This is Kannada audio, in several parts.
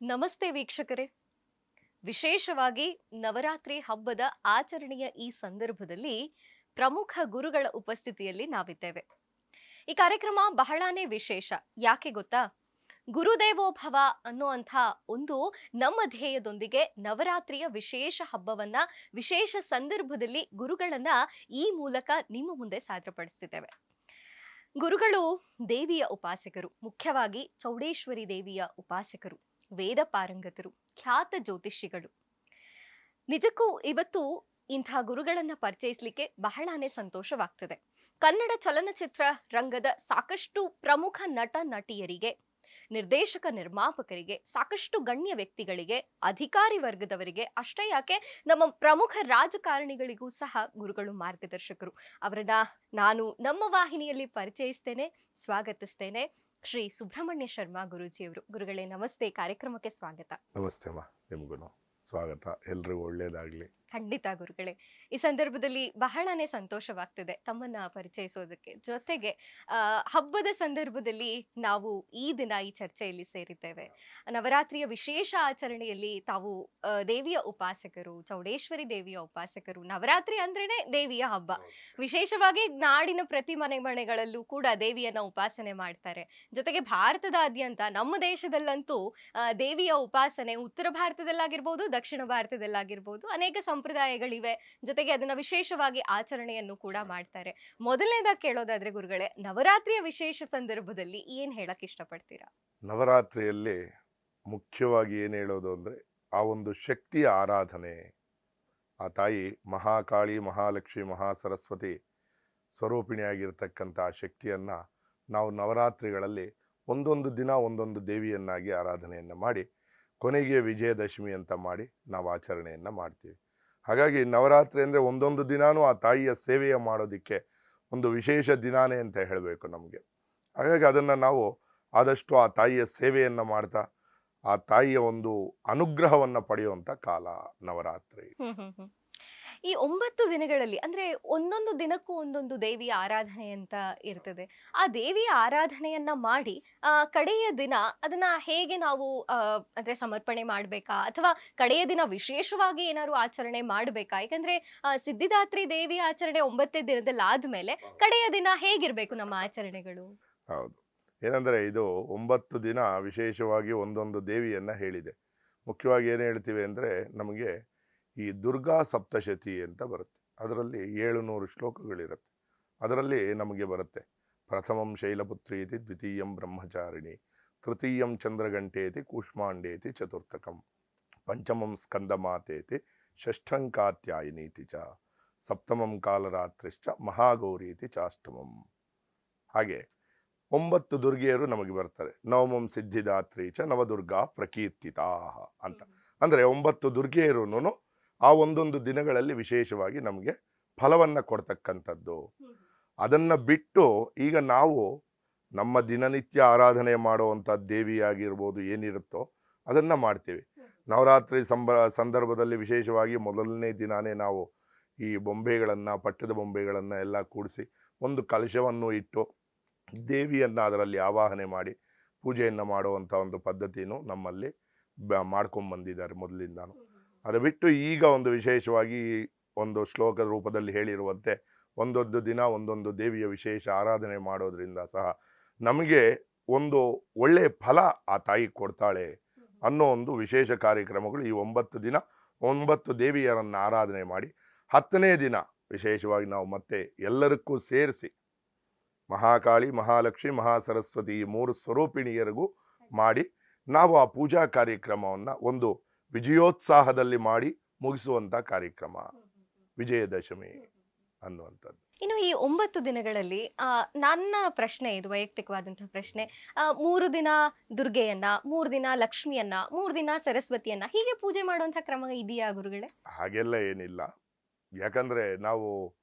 ನಮಸ್ತೆ ವೀಕ್ಷಕರೇ. ವಿಶೇಷವಾಗಿ ನವರಾತ್ರಿ ಹಬ್ಬದ ಆಚರಣೆಯ ಈ ಸಂದರ್ಭದಲ್ಲಿ ಪ್ರಮುಖ ಗುರುಗಳ ಉಪಸ್ಥಿತಿಯಲ್ಲಿ ನಾವಿದ್ದೇವೆ. ಈ ಕಾರ್ಯಕ್ರಮ ಬಹಳಾನೇ ವಿಶೇಷ. ಯಾಕೆ ಗೊತ್ತಾ? ಗುರುದೇವೋ ಭವ ಅನ್ನುವಂಥ ಒಂದು ನಮ್ಮ ಧ್ಯೇಯದೊಂದಿಗೆ ನವರಾತ್ರಿಯ ವಿಶೇಷ ಹಬ್ಬವನ್ನ ವಿಶೇಷ ಸಂದರ್ಭದಲ್ಲಿ ಗುರುಗಳನ್ನ ಈ ಮೂಲಕ ನಿಮ್ಮ ಮುಂದೆ ಸಾದರಪಡಿಸ್ತಿದ್ದೇವೆ. ಗುರುಗಳು ದೇವಿಯ ಉಪಾಸಕರು, ಮುಖ್ಯವಾಗಿ ಚೌಡೇಶ್ವರಿ ದೇವಿಯ ಉಪಾಸಕರು, ವೇದ ಪಾರಂಗತರು, ಖ್ಯಾತ ಜ್ಯೋತಿಷಿಗಳು. ನಿಜಕ್ಕೂ ಇವತ್ತು ಇಂಥ ಗುರುಗಳನ್ನ ಪರಿಚಯಿಸಲಿಕ್ಕೆ ಬಹಳಾನೇ ಸಂತೋಷವಾಗ್ತದೆ. ಕನ್ನಡ ಚಲನಚಿತ್ರ ರಂಗದ ಸಾಕಷ್ಟು ಪ್ರಮುಖ ನಟ ನಟಿಯರಿಗೆ, ನಿರ್ದೇಶಕ ನಿರ್ಮಾಪಕರಿಗೆ, ಸಾಕಷ್ಟು ಗಣ್ಯ ವ್ಯಕ್ತಿಗಳಿಗೆ, ಅಧಿಕಾರಿ ವರ್ಗದವರಿಗೆ, ಅಷ್ಟೇ ಯಾಕೆ ನಮ್ಮ ಪ್ರಮುಖ ರಾಜಕಾರಣಿಗಳಿಗೂ ಸಹ ಗುರುಗಳು ಮಾರ್ಗದರ್ಶಕರು. ಅವರನ್ನ ನಾನು ನಮ್ಮ ವಾಹಿನಿಯಲ್ಲಿ ಪರಿಚಯಿಸ್ತೇನೆ, ಸ್ವಾಗತಿಸ್ತೇನೆ. ಶ್ರೀ ಸುಬ್ರಹ್ಮಣ್ಯ ಶರ್ಮಾ ಗುರೂಜಿಯವರು. ಗುರುಗಳೇ ನಮಸ್ತೆ, ಕಾರ್ಯಕ್ರಮಕ್ಕೆ ಸ್ವಾಗತ. ನಮಸ್ತೆ ಅಮ್ಮ, ನಿಮಗೂ ಸ್ವಾಗತ. ಎಲ್ರಿಗೂ ಒಳ್ಳೇದಾಗ್ಲಿ. ಖಂಡಿತ ಗುರುಗಳೇ. ಈ ಸಂದರ್ಭದಲ್ಲಿ ಬಹಳನೇ ಸಂತೋಷವಾಗ್ತದೆ ತಮ್ಮನ್ನ ಪರಿಚಯಿಸೋದಕ್ಕೆ. ಜೊತೆಗೆ ಹಬ್ಬದ ಸಂದರ್ಭದಲ್ಲಿ ನಾವು ಈ ದಿನ ಈ ಚರ್ಚೆಯಲ್ಲಿ ಸೇರಿದ್ದೇವೆ. ನವರಾತ್ರಿಯ ವಿಶೇಷ ಆಚರಣೆಯಲ್ಲಿ ತಾವು ದೇವಿಯ ಉಪಾಸಕರು, ಚೌಡೇಶ್ವರಿ ದೇವಿಯ ಉಪಾಸಕರು. ನವರಾತ್ರಿ ಅಂದ್ರೇನೆ ದೇವಿಯ ಹಬ್ಬ. ವಿಶೇಷವಾಗಿ ನಾಡಿನ ಪ್ರತಿ ಮನೆಗಳಲ್ಲೂ ಕೂಡ ದೇವಿಯನ್ನ ಉಪಾಸನೆ ಮಾಡ್ತಾರೆ. ಜೊತೆಗೆ ಭಾರತದಾದ್ಯಂತ, ನಮ್ಮ ದೇಶದಲ್ಲಂತೂ ದೇವಿಯ ಉಪಾಸನೆ ಉತ್ತರ ಭಾರತದಲ್ಲಾಗಿರ್ಬೋದು, ದಕ್ಷಿಣ ಭಾರತದಲ್ಲಾಗಿರ್ಬೋದು ಅನೇಕ ಸಂಪ್ರದಾಯಗಳಿವೆ. ಜೊತೆಗೆ ಅದನ್ನ ವಿಶೇಷವಾಗಿ ಆಚರಣೆಯನ್ನು ಕೂಡ ಮಾಡ್ತಾರೆ. ಮೊದಲನೇದಾಗಿ ಕೇಳೋದಾದ್ರೆ ಗುರುಗಳೇ, ನವರಾತ್ರಿಯ ವಿಶೇಷ ಸಂದರ್ಭದಲ್ಲಿ ಏನ್ ಹೇಳಕ್ ಇಷ್ಟಪಡ್ತೀರಾ? ನವರಾತ್ರಿಯಲ್ಲಿ ಮುಖ್ಯವಾಗಿ ಏನು ಹೇಳೋದು ಅಂದರೆ, ಆ ಒಂದು ಶಕ್ತಿಯ ಆರಾಧನೆ, ಆ ತಾಯಿ ಮಹಾಕಾಳಿ, ಮಹಾಲಕ್ಷ್ಮಿ, ಮಹಾಸರಸ್ವತಿ ಸ್ವರೂಪಿಣಿಯಾಗಿರ್ತಕ್ಕಂಥ ಆ ಶಕ್ತಿಯನ್ನು ನಾವು ನವರಾತ್ರಿಗಳಲ್ಲಿ ಒಂದೊಂದು ದಿನ ಒಂದೊಂದು ದೇವಿಯನ್ನಾಗಿ ಆರಾಧನೆಯನ್ನು ಮಾಡಿ ಕೊನೆಗೆ ವಿಜಯದಶಮಿ ಅಂತ ಮಾಡಿ ನಾವು ಆಚರಣೆಯನ್ನು ಮಾಡ್ತೀವಿ. ಹಾಗಾಗಿ ನವರಾತ್ರಿ ಅಂದರೆ ಒಂದೊಂದು ದಿನಾನೂ ಆ ತಾಯಿಯ ಸೇವೆಯ ಮಾಡೋದಕ್ಕೆ ಒಂದು ವಿಶೇಷ ದಿನಾನೇ ಅಂತ ಹೇಳಬೇಕು ನಮಗೆ. ಹಾಗಾಗಿ ಅದನ್ನು ನಾವು ಆದಷ್ಟು ಆ ತಾಯಿಯ ಸೇವೆಯನ್ನು ಮಾಡ್ತಾ ಆ ತಾಯಿಯ ಒಂದು ಅನುಗ್ರಹವನ್ನು ಪಡೆಯುವಂಥ ಕಾಲ ನವರಾತ್ರಿ. ಈ 9 ದಿನಗಳಲ್ಲಿ, ಅಂದ್ರೆ ಒಂದೊಂದು ದಿನಕ್ಕೂ ಒಂದೊಂದು ದೇವಿಯ ಆರಾಧನೆ ಅಂತ ಇರ್ತದೆ. ಆ ದೇವಿಯ ಆರಾಧನೆಯನ್ನ ಮಾಡಿ ಕಡೆಯ ದಿನ ಅದನ್ನ ಹೇಗೆ ನಾವು ಅಂದ್ರೆ ಸಮರ್ಪಣೆ ಮಾಡ್ಬೇಕಾ, ಅಥವಾ ಕಡೆಯ ದಿನ ವಿಶೇಷವಾಗಿ ಏನಾದ್ರು ಆಚರಣೆ ಮಾಡ್ಬೇಕಾ? ಯಾಕಂದ್ರೆ ಸಿದ್ಧಿದಾತ್ರಿ ದೇವಿ ಆಚರಣೆ 9ನೇ ದಿನದಲ್ಲಿ ಆದ್ಮೇಲೆ ಕಡೆಯ ದಿನ ಹೇಗಿರ್ಬೇಕು ನಮ್ಮ ಆಚರಣೆಗಳು? ಹೌದು, ಏನಂದರೆ ಇದು 9 ದಿನ ವಿಶೇಷವಾಗಿ ಒಂದೊಂದು ದೇವಿಯನ್ನು ಹೇಳಿದೆ. ಮುಖ್ಯವಾಗಿ ಏನು ಹೇಳ್ತೀವಿ ಅಂದರೆ, ನಮಗೆ ಈ ದುರ್ಗಾ ಸಪ್ತಶತಿ ಅಂತ ಬರುತ್ತೆ. ಅದರಲ್ಲಿ 700 ಶ್ಲೋಕಗಳಿರುತ್ತೆ. ಅದರಲ್ಲಿ ನಮಗೆ ಬರುತ್ತೆ, ಪ್ರಥಮಂ ಶೈಲಪುತ್ರೀತಿ, ದ್ವಿತೀಯಂ ಬ್ರಹ್ಮಚಾರಿಣಿ, ತೃತೀಯಂ ಚಂದ್ರಗಂಟೇತಿ, ಕೂಷ್ಮಾಂಡೇತಿ ಚತುರ್ಥಕಂ, ಪಂಚಮಂ ಸ್ಕಂದಮಾತೇತಿ, ಷಷ್ಠಂ ಕಾತ್ಯಾಯಿನೀತಿ ಚ, ಸಪ್ತಮಂ ಕಾಲರಾತ್ರಿಶ್ಚ, ಮಹಾಗೌರೀತಿ ಚಾಷ್ಟಮಂ. ಹಾಗೆ 9 ದುರ್ಗೆಯರು ನಮಗೆ ಬರ್ತಾರೆ. ನವಮಂ ಸಿದ್ಧಿದಾತ್ರಿ ಚ ನವದುರ್ಗಾ ಪ್ರಕೀರ್ತಿತಾ ಅಂತ. ಅಂದರೆ 9 ದುರ್ಗೆಯರು ಆ ಒಂದೊಂದು ದಿನಗಳಲ್ಲಿ ವಿಶೇಷವಾಗಿ ನಮಗೆ ಫಲವನ್ನು ಕೊಡ್ತಕ್ಕಂಥದ್ದು. ಅದನ್ನು ಬಿಟ್ಟು ಈಗ ನಾವು ನಮ್ಮ ದಿನನಿತ್ಯ ಆರಾಧನೆ ಮಾಡುವಂಥ ದೇವಿಯಾಗಿರ್ಬೋದು, ಏನಿರುತ್ತೋ ಅದನ್ನು ಮಾಡ್ತೀವಿ. ನವರಾತ್ರಿ ಸಂದರ್ಭದಲ್ಲಿ ವಿಶೇಷವಾಗಿ ಮೊದಲನೇ ದಿನಾನೇ ನಾವು ಈ ಬೊಂಬೆಗಳನ್ನು, ಪಟ್ಟದ ಬೊಂಬೆಗಳನ್ನು ಎಲ್ಲ ಕೂಡಿಸಿ ಒಂದು ಕಲಶವನ್ನು ಇಟ್ಟು ದೇವಿಯನ್ನು ಅದರಲ್ಲಿ ಆವಾಹನೆ ಮಾಡಿ ಪೂಜೆಯನ್ನು ಮಾಡುವಂಥ ಒಂದು ಪದ್ಧತಿನೂ ನಮ್ಮಲ್ಲಿ ಮಾಡ್ಕೊಂಬಂದಿದ್ದಾರೆ ಮೊದಲಿಂದಾನು. ಅದು ಬಿಟ್ಟು ಈಗ ಒಂದು ವಿಶೇಷವಾಗಿ ಒಂದು ಶ್ಲೋಕದ ರೂಪದಲ್ಲಿ ಹೇಳಿರುವಂತೆ ಒಂದೊಂದು ದಿನ ಒಂದೊಂದು ದೇವಿಯ ವಿಶೇಷ ಆರಾಧನೆ ಮಾಡೋದ್ರಿಂದ ಸಹ ನಮಗೆ ಒಂದು ಒಳ್ಳೆಯ ಫಲ ಆ ತಾಯಿ ಕೊಡ್ತಾಳೆ ಅನ್ನೋ ಒಂದು ವಿಶೇಷ ಕಾರ್ಯಕ್ರಮಗಳು ಈ 9 ದಿನ 9 ದೇವಿಯರನ್ನು ಆರಾಧನೆ ಮಾಡಿ 10ನೇ ದಿನ ವಿಶೇಷವಾಗಿ ನಾವು ಮತ್ತೆ ಎಲ್ಲರಿಗೂ ಸೇರಿಸಿ ಮಹಾಕಾಳಿ, ಮಹಾಲಕ್ಷ್ಮಿ, ಮಹಾಸರಸ್ವತಿ ಈ 3 ಸ್ವರೂಪಿಣಿಯರಿಗೂ ಮಾಡಿ ನಾವು ಆ ಪೂಜಾ ಕಾರ್ಯಕ್ರಮವನ್ನು ಒಂದು ವಿಜಯೋತ್ಸಾಹದಲ್ಲಿ ಮಾಡಿ ಮುಗಿಸುವಂಥ ಕಾರ್ಯಕ್ರಮ ವಿಜಯದಶಮಿ ಅನ್ನುವಂಥದ್ದು. ಇನ್ನು ಈ 9 ದಿನಗಳಲ್ಲಿ ನನ್ನ ಪ್ರಶ್ನೆ, ಇದು ವೈಯಕ್ತಿಕವಾದಂತಹ ಪ್ರಶ್ನೆ, 3 ದಿನ ದುರ್ಗೆಯನ್ನ, 3 ದಿನ ಲಕ್ಷ್ಮಿಯನ್ನ, 3 ದಿನ ಸರಸ್ವತಿಯನ್ನ ಹೀಗೆ ಪೂಜೆ ಮಾಡುವಂತಹ ಕ್ರಮ ಇದೆಯಾ ಗುರುಗಳೇ? ಹಾಗೆಲ್ಲ ಏನಿಲ್ಲ. ಯಾಕಂದರೆ ನಾವು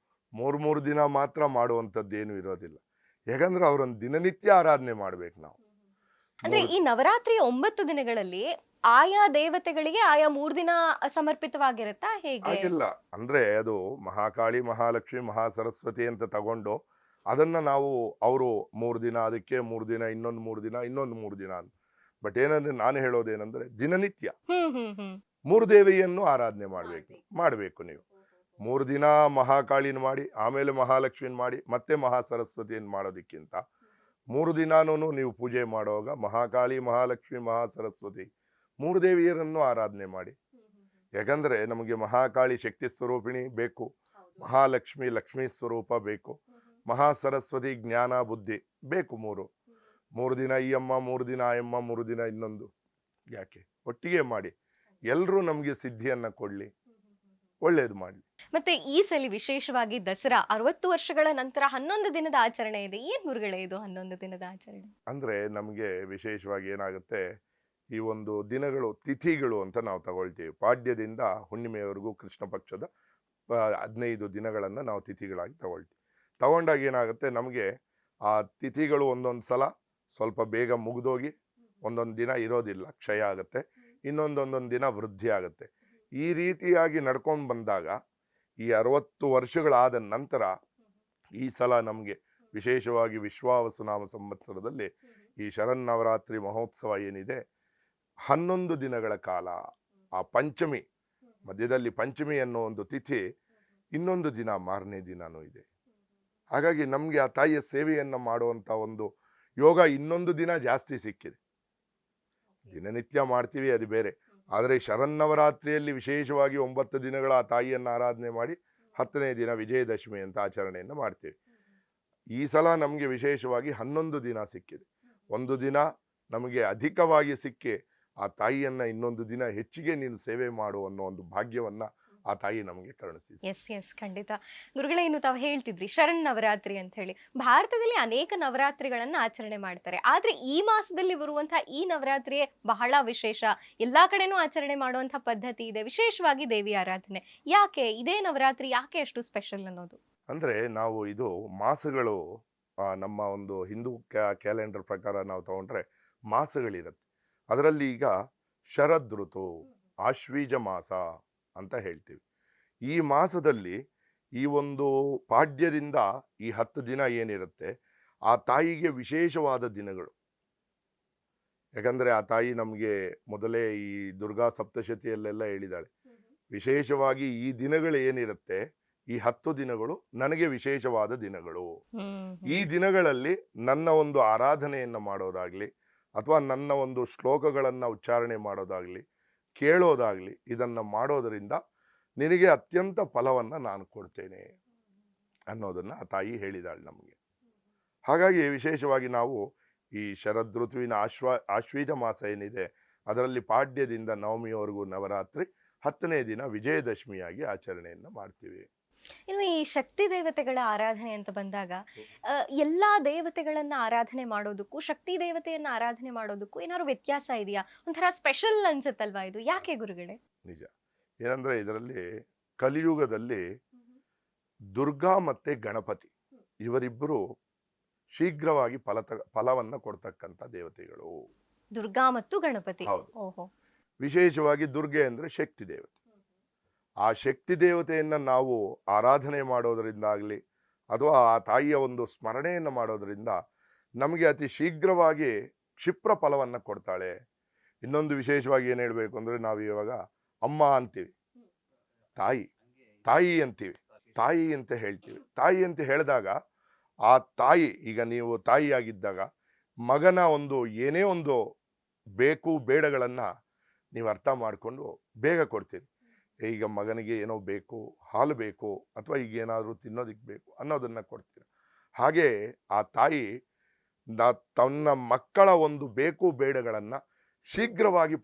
3 ದಿನ ಮಾತ್ರ ಮಾಡುವಂಥದ್ದೇನು ಇರೋದಿಲ್ಲ. ಯಾಕಂದ್ರೆ ಅವರೊಂದು ದಿನನಿತ್ಯ ಆರಾಧನೆ ಮಾಡ್ಬೇಕು ನಾವು. ಅಂದ್ರೆ ಈ ನವರಾತ್ರಿ 9 ದಿನಗಳಲ್ಲಿ ಆಯಾ ದೇವತೆಗಳಿಗೆ ಆಯಾ 3 ದಿನ ಸಮರ್ಪಿತವಾಗಿರುತ್ತಾ, ಹೇಗೆ? ಹಾಗಿಲ್ಲ. ಅಂದ್ರೆ ಅದು ಮಹಾಕಾಳಿ, ಮಹಾಲಕ್ಷ್ಮಿ, ಮಹಾಸರಸ್ವತಿ ಅಂತ ತಗೊಂಡು ಅದನ್ನ ನಾವು ಅವರು 3 ದಿನ ಅದಕ್ಕೆ, 3 ದಿನ ಇನ್ನೊಂದು 3 ದಿನ ಇನ್ನೊಂದು 3 ದಿನ ಅಂತ ಬಟ್ ಏನಂದ್ರೆ ನಾನು ಹೇಳೋದೇನೆಂದ್ರೆ ದಿನನಿತ್ಯ ಹ್ಮ್ ಹ್ಮ್ ಹ್ಮ್ 3 ದೇವಿಯನ್ನು ಆರಾಧನೆ ಮಾಡಬೇಕು ನೀವು. 3 ದಿನ ಮಹಾಕಾಳಿನ ಮಾಡಿ, ಆಮೇಲೆ ಮಹಾಲಕ್ಷ್ಮಿನ ಮಾಡಿ, ಮತ್ತೆ ಮಹಾಸರಸ್ವತಿಯನ್ನು ಮಾಡೋದಕ್ಕಿಂತ 3 ದಿನಾನೂ ನೀವು ಪೂಜೆ ಮಾಡುವಾಗ ಮಹಾಕಾಳಿ, ಮಹಾಲಕ್ಷ್ಮಿ, ಮಹಾಸರಸ್ವತಿ 3 ದೇವಿಯರನ್ನು ಆರಾಧನೆ ಮಾಡಿ. ಯಾಕಂದ್ರೆ ನಮಗೆ ಮಹಾಕಾಳಿ ಶಕ್ತಿ ಸ್ವರೂಪಿಣಿ ಬೇಕು, ಮಹಾಲಕ್ಷ್ಮಿ ಲಕ್ಷ್ಮೀ ಸ್ವರೂಪ ಬೇಕು, ಮಹಾಸರಸ್ವತಿ ಜ್ಞಾನ ಬುದ್ಧಿ ಬೇಕು. 3 ದಿನ ಈ ಅಮ್ಮ, 3 ದಿನ ಆ ಅಮ್ಮ, 3 ದಿನ ಇನ್ನೊಂದು, ಯಾಕೆ ಒಟ್ಟಿಗೆ ಮಾಡಿ, ಎಲ್ಲರೂ ನಮಗೆ ಸಿದ್ಧಿಯನ್ನ ಕೊಡ್ಲಿ, ಒಳ್ಳೇದು ಮಾಡಲಿ. ಮತ್ತೆ ಈ ಸಲ ವಿಶೇಷವಾಗಿ ದಸರಾ 60 ವರ್ಷಗಳ ನಂತರ 11 ದಿನದ ಆಚರಣೆ ಇದೆ. ಏನ್ ಗುರುಗಳೇ ಇದು 11 ದಿನದ ಆಚರಣೆ? ಅಂದ್ರೆ ನಮಗೆ ವಿಶೇಷವಾಗಿ ಏನಾಗುತ್ತೆ, ಈ ಒಂದು ದಿನಗಳು ತಿಥಿಗಳು ಅಂತ ನಾವು ತಗೊಳ್ತೀವಿ. ಪಾಡ್ಯದಿಂದ ಹುಣ್ಣಿಮೆಯವರೆಗೂ ಕೃಷ್ಣ ಪಕ್ಷದ 15 ದಿನಗಳನ್ನು ನಾವು ತಿಥಿಗಳಾಗಿ ತಗೊಂಡಾಗ ಏನಾಗುತ್ತೆ, ನಮಗೆ ಆ ತಿಥಿಗಳು ಒಂದೊಂದು ಸಲ ಸ್ವಲ್ಪ ಬೇಗ ಮುಗಿದೋಗಿ ಒಂದೊಂದು ದಿನ ಇರೋದಿಲ್ಲ, ಕ್ಷಯ ಆಗುತ್ತೆ, ಒಂದೊಂದು ದಿನ ವೃದ್ಧಿ ಆಗುತ್ತೆ. ಈ ರೀತಿಯಾಗಿ ನಡ್ಕೊಂಡು ಬಂದಾಗ ಈ 60 ವರ್ಷಗಳಾದ ನಂತರ ಈ ಸಲ ನಮಗೆ ವಿಶೇಷವಾಗಿ ವಿಶ್ವಾವಸುನಾಮ ಸಂವತ್ಸರದಲ್ಲಿ ಈ ಶರನ್ನವರಾತ್ರಿ ಮಹೋತ್ಸವ ಏನಿದೆ 11 ದಿನಗಳ ಕಾಲ, ಆ ಪಂಚಮಿ ಮಧ್ಯದಲ್ಲಿ ಪಂಚಮಿ ಅನ್ನೋ ಒಂದು ತಿಥಿ, ಇನ್ನೊಂದು ದಿನ ಮಾರನೇ ದಿನನೂ ಇದೆ. ಹಾಗಾಗಿ ನಮಗೆ ಆ ತಾಯಿಯ ಸೇವೆಯನ್ನು ಮಾಡುವಂಥ ಒಂದು ಯೋಗ ಇನ್ನೊಂದು ದಿನ ಜಾಸ್ತಿ ಸಿಕ್ಕಿದೆ. ದಿನನಿತ್ಯ ಮಾಡ್ತೀವಿ ಅದು ಬೇರೆ, ಆದರೆ ಶರನ್ನವರಾತ್ರಿಯಲ್ಲಿ ವಿಶೇಷವಾಗಿ 9 ದಿನಗಳ ಆ ತಾಯಿಯನ್ನು ಆರಾಧನೆ ಮಾಡಿ 10ನೇ ದಿನ ವಿಜಯದಶಮಿ ಅಂತ ಆಚರಣೆಯನ್ನು ಮಾಡ್ತೀವಿ. ಈ ಸಲ ನಮಗೆ ವಿಶೇಷವಾಗಿ 11 ದಿನ ಸಿಕ್ಕಿದೆ. ಒಂದು ದಿನ ನಮಗೆ ಅಧಿಕವಾಗಿ ಸಿಕ್ಕಿ ಆ ತಾಯಿಯನ್ನ ಇನ್ನೊಂದು ದಿನ ಹೆಚ್ಚಿಗೆ ನೀನು ಸೇವೆ ಮಾಡು ಅನ್ನೋ ಒಂದು ಭಾಗ್ಯವನ್ನ ಆ ತಾಯಿ ನಮಗೆ ಕರುಣಿಸಿದೆ. ಎಸ್ ಖಂಡಿತ ಗುರುಗಳೇ. ಇನ್ನು ತಾವು ಹೇಳ್ತಿದ್ರಿ ಶರಣ್ ನವರಾತ್ರಿ ಅಂತ ಹೇಳಿ, ಭಾರತದಲ್ಲಿ ಅನೇಕ ನವರಾತ್ರಿಗಳನ್ನ ಆಚರಣೆ ಮಾಡ್ತಾರೆ, ಆದ್ರೆ ಈ ಮಾಸದಲ್ಲಿ ಬರುವಂತಹ ಈ ನವರಾತ್ರಿಯೇ ಬಹಳ ವಿಶೇಷ. ಎಲ್ಲಾ ಕಡೆನೂ ಆಚರಣೆ ಮಾಡುವಂತಹ ಪದ್ಧತಿ ಇದೆ, ವಿಶೇಷವಾಗಿ ದೇವಿ ಆರಾಧನೆ. ಯಾಕೆ ಇದೇ ನವರಾತ್ರಿ ಯಾಕೆ ಅಷ್ಟು ಸ್ಪೆಷಲ್ ಅನ್ನೋದು? ಅಂದ್ರೆ ನಾವು ಇದು ಮಾಸಗಳು, ನಮ್ಮ ಒಂದು ಹಿಂದೂ ಕ್ಯಾಲೆಂಡರ್ ಪ್ರಕಾರ ನಾವು ತಗೊಂಡ್ರೆ ಮಾಸಗಳಿರುತ್ತೆ. ಅದರಲ್ಲಿ ಈಗ ಶರದ್ ಋತು, ಆಶ್ವೀಜ ಮಾಸ ಅಂತ ಹೇಳ್ತೀವಿ. ಈ ಮಾಸದಲ್ಲಿ ಈ ಒಂದು ಪಾಡ್ಯದಿಂದ ಈ 10 ದಿನ ಏನಿರುತ್ತೆ ಆ ತಾಯಿಗೆ ವಿಶೇಷವಾದ ದಿನಗಳು. ಯಾಕಂದ್ರೆ ಆ ತಾಯಿ ನಮಗೆ ಮೊದಲೇ ಈ ದುರ್ಗಾ ಸಪ್ತಶತಿಯಲ್ಲೆಲ್ಲ ಹೇಳಿದಾಳೆ, ವಿಶೇಷವಾಗಿ ಈ ದಿನಗಳು ಏನಿರುತ್ತೆ ಈ 10 ದಿನಗಳು ನನಗೆ ವಿಶೇಷವಾದ ದಿನಗಳು. ಈ ದಿನಗಳಲ್ಲಿ ನನ್ನ ಒಂದು ಆರಾಧನೆಯನ್ನು ಮಾಡೋದಾಗ್ಲಿ ಅಥವಾ ನನ್ನ ಒಂದು ಶ್ಲೋಕಗಳನ್ನು ಉಚ್ಚಾರಣೆ ಮಾಡೋದಾಗ್ಲಿ ಕೇಳೋದಾಗ್ಲಿ ಇದನ್ನು ಮಾಡೋದರಿಂದ ನಿನಗೆ ಅತ್ಯಂತ ಫಲವನ್ನು ನಾನು ಕೊಡ್ತೇನೆ ಅನ್ನೋದನ್ನು ಆ ತಾಯಿ ಹೇಳಿದಾಳೆ ನಮಗೆ. ಹಾಗಾಗಿ ವಿಶೇಷವಾಗಿ ನಾವು ಈ ಶರದ್ ಋತುವಿನ ಆಶ್ವೀಜ ಮಾಸ ಏನಿದೆ ಅದರಲ್ಲಿ ಪಾಡ್ಯದಿಂದ ನವಮಿಯವರೆಗೂ ನವರಾತ್ರಿ, 10ನೇ ದಿನ ವಿಜಯದಶಮಿಯಾಗಿ ಆಚರಣೆಯನ್ನು ಮಾಡ್ತೀವಿ. ಇನ್ನು ಈ ಶಕ್ತಿ ದೇವತೆಗಳ ಆರಾಧನೆ ಅಂತ ಬಂದಾಗ ಎಲ್ಲಾ ದೇವತೆಗಳನ್ನ ಆರಾಧನೆ ಮಾಡೋದಕ್ಕೂ ಶಕ್ತಿ ದೇವತೆಯನ್ನ ಆರಾಧನೆ ಮಾಡೋದಕ್ಕೂ ಏನಾದ್ರು ವ್ಯತ್ಯಾಸ ಇದೆಯಾ? ಒಂಥರ ಸ್ಪೆಷಲ್ ಅನ್ಸುತ್ತಲ್ವಾ ಇದು? ಯಾಕೆ ಗುರುಗಳೇ? ನಿಜ. ಏನಂದ್ರೆ ಇದರಲ್ಲಿ ಕಲಿಯುಗದಲ್ಲಿ ದುರ್ಗಾ ಮತ್ತೆ ಗಣಪತಿ ಇವರಿಬ್ಬರು ಶೀಘ್ರವಾಗಿ ಫಲವನ್ನ ಕೊಡ್ತಕ್ಕಂಥ ದೇವತೆಗಳು. ದುರ್ಗಾ ಮತ್ತು ಗಣಪತಿ. ಓಹೋ. ವಿಶೇಷವಾಗಿ ದುರ್ಗೆ ಅಂದ್ರೆ ಶಕ್ತಿ ದೇವತೆ. ಆ ಶಕ್ತಿ ದೇವತೆಯನ್ನು ನಾವು ಆರಾಧನೆ ಮಾಡೋದರಿಂದಾಗಲಿ ಅಥವಾ ಆ ತಾಯಿಯ ಒಂದು ಸ್ಮರಣೆಯನ್ನು ಮಾಡೋದರಿಂದ ನಮಗೆ ಅತಿ ಶೀಘ್ರವಾಗಿ ಕ್ಷಿಪ್ರ ಫಲವನ್ನು ಕೊಡ್ತಾಳೆ. ಇನ್ನೊಂದು ವಿಶೇಷವಾಗಿ ಏನು ಹೇಳಬೇಕು ಅಂದರೆ, ನಾವು ಇವಾಗ ಅಮ್ಮ ಅಂತೀವಿ, ತಾಯಿ ಅಂತೀವಿ, ತಾಯಿ ಅಂತ ಹೇಳ್ತೀವಿ. ತಾಯಿ ಅಂತ ಹೇಳಿದಾಗ ಆ ತಾಯಿ, ಈಗ ನೀವು ತಾಯಿಯಾಗಿದ್ದಾಗ ಮಗನ ಒಂದು ಏನೇ ಒಂದು ಬೇಕು ಬೇಡಗಳನ್ನು ನೀವು ಅರ್ಥ ಮಾಡಿಕೊಂಡು ಬೇಗ ಕೊಡ್ತೀರಿ. ಈಗ ಮಗನಿಗೆ ಏನೋ ಬೇಕು, ಹಾಲು ಬೇಕು ಅಥವಾ ಈಗ ಏನಾದರೂ ತಿನ್ನೋದಕ್ಕೆ ಬೇಕು ಅನ್ನೋದನ್ನು ಕೊಡ್ತೀರ. ಹಾಗೆ ಆ ತಾಯಿ ತನ್ನ ಮಕ್ಕಳ ಒಂದು ಬೇಕು ಬೇಡಗಳನ್ನು ಶೀಘ್ರವಾಗಿ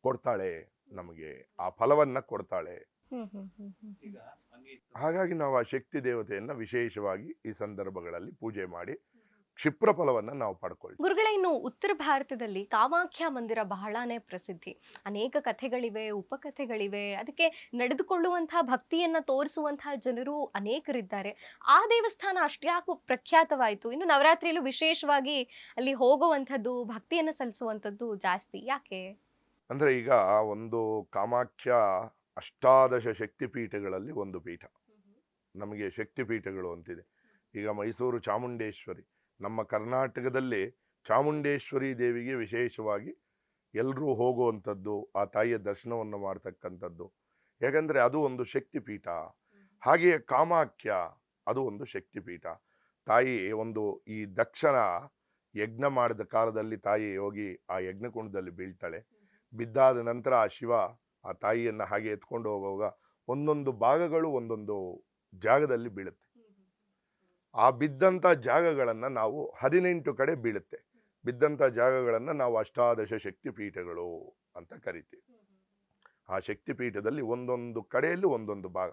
ಕೊಡ್ತಾಳೆ, ನಮಗೆ ಆ ಫಲವನ್ನು ಕೊಡ್ತಾಳೆ. ಹಾಗಾಗಿ ನಾವು ಆ ಶಕ್ತಿ ದೇವತೆಯನ್ನು ವಿಶೇಷವಾಗಿ ಈ ಸಂದರ್ಭಗಳಲ್ಲಿ ಪೂಜೆ ಮಾಡಿ ಕ್ಷಿಪ್ರ ಫಲವನ್ನು ನಾವು ಪಡ್ಕೊಳ್ಳಿ. ಗುರುಗಳೇ, ಇನ್ನು ಉತ್ತರ ಭಾರತದಲ್ಲಿ ಕಾಮಾಖ್ಯ ಮಂದಿರ ಬಹಳಾನೇ ಪ್ರಸಿದ್ಧಿ. ಅನೇಕ ಕಥೆಗಳಿವೆ, ಉಪಕಥೆಗಳಿವೆ, ಅದಕ್ಕೆ ನಡೆದುಕೊಳ್ಳುವಂತಹ ಭಕ್ತಿಯನ್ನ ತೋರಿಸುವಂತಹ ಜನರು ಅನೇಕರಿದ್ದಾರೆ. ಆ ದೇವಸ್ಥಾನ ಅಷ್ಟ್ಯಾಕು ಪ್ರಖ್ಯಾತವಾಯಿತು? ಇನ್ನು ನವರಾತ್ರಿಯಲ್ಲೂ ವಿಶೇಷವಾಗಿ ಅಲ್ಲಿ ಹೋಗುವಂಥದ್ದು, ಭಕ್ತಿಯನ್ನ ಸಲ್ಲಿಸುವಂಥದ್ದು ಜಾಸ್ತಿ. ಯಾಕೆ? ಅಂದ್ರೆ ಈಗ ಒಂದು ಕಾಮಾಖ್ಯ ಅಷ್ಟಾದಶ ಶಕ್ತಿಪೀಠಗಳಲ್ಲಿ ಒಂದು ಪೀಠ. ನಮಗೆ ಶಕ್ತಿಪೀಠಗಳು ಅಂತಿದೆ. ಈಗ ಮೈಸೂರು ಚಾಮುಂಡೇಶ್ವರಿ, ನಮ್ಮ ಕರ್ನಾಟಕದಲ್ಲಿ ಚಾಮುಂಡೇಶ್ವರಿ ದೇವಿಗೆ ವಿಶೇಷವಾಗಿ ಎಲ್ಲರೂ ಹೋಗುವಂಥದ್ದು, ಆ ತಾಯಿಯ ದರ್ಶನವನ್ನು ಮಾಡ್ತಕ್ಕಂಥದ್ದು. ಯಾಕಂದರೆ ಅದು ಒಂದು ಶಕ್ತಿಪೀಠ. ಹಾಗೆಯೇ ಕಾಮಾಖ್ಯ ಅದು ಒಂದು ಶಕ್ತಿಪೀಠ. ತಾಯಿ ಒಂದು ಈ ದಕ್ಷನ ಯಜ್ಞ ಮಾಡಿದ ಕಾಲದಲ್ಲಿ ತಾಯಿ ಹೋಗಿ ಆ ಯಜ್ಞಕುಂಡದಲ್ಲಿ ಬೀಳ್ತಾಳೆ. ಬಿದ್ದಾದ ನಂತರ ಆ ಶಿವ ಆ ತಾಯಿಯನ್ನು ಹಾಗೆ ಎತ್ಕೊಂಡು ಹೋಗುವಾಗ ಒಂದೊಂದು ಭಾಗಗಳು ಒಂದೊಂದು ಜಾಗದಲ್ಲಿ ಬೀಳುತ್ತೆ. ಆ ಬಿದ್ದಂಥ ಜಾಗಗಳನ್ನು ನಾವು 18 ಕಡೆ ಬೀಳುತ್ತೆ. ಬಿದ್ದಂಥ ಜಾಗಗಳನ್ನು ನಾವು ಅಷ್ಟಾದಶ ಶಕ್ತಿಪೀಠಗಳು ಅಂತ ಕರಿತೀವಿ. ಆ ಶಕ್ತಿಪೀಠದಲ್ಲಿ ಒಂದೊಂದು ಕಡೆಯಲ್ಲೂ ಒಂದೊಂದು ಭಾಗ.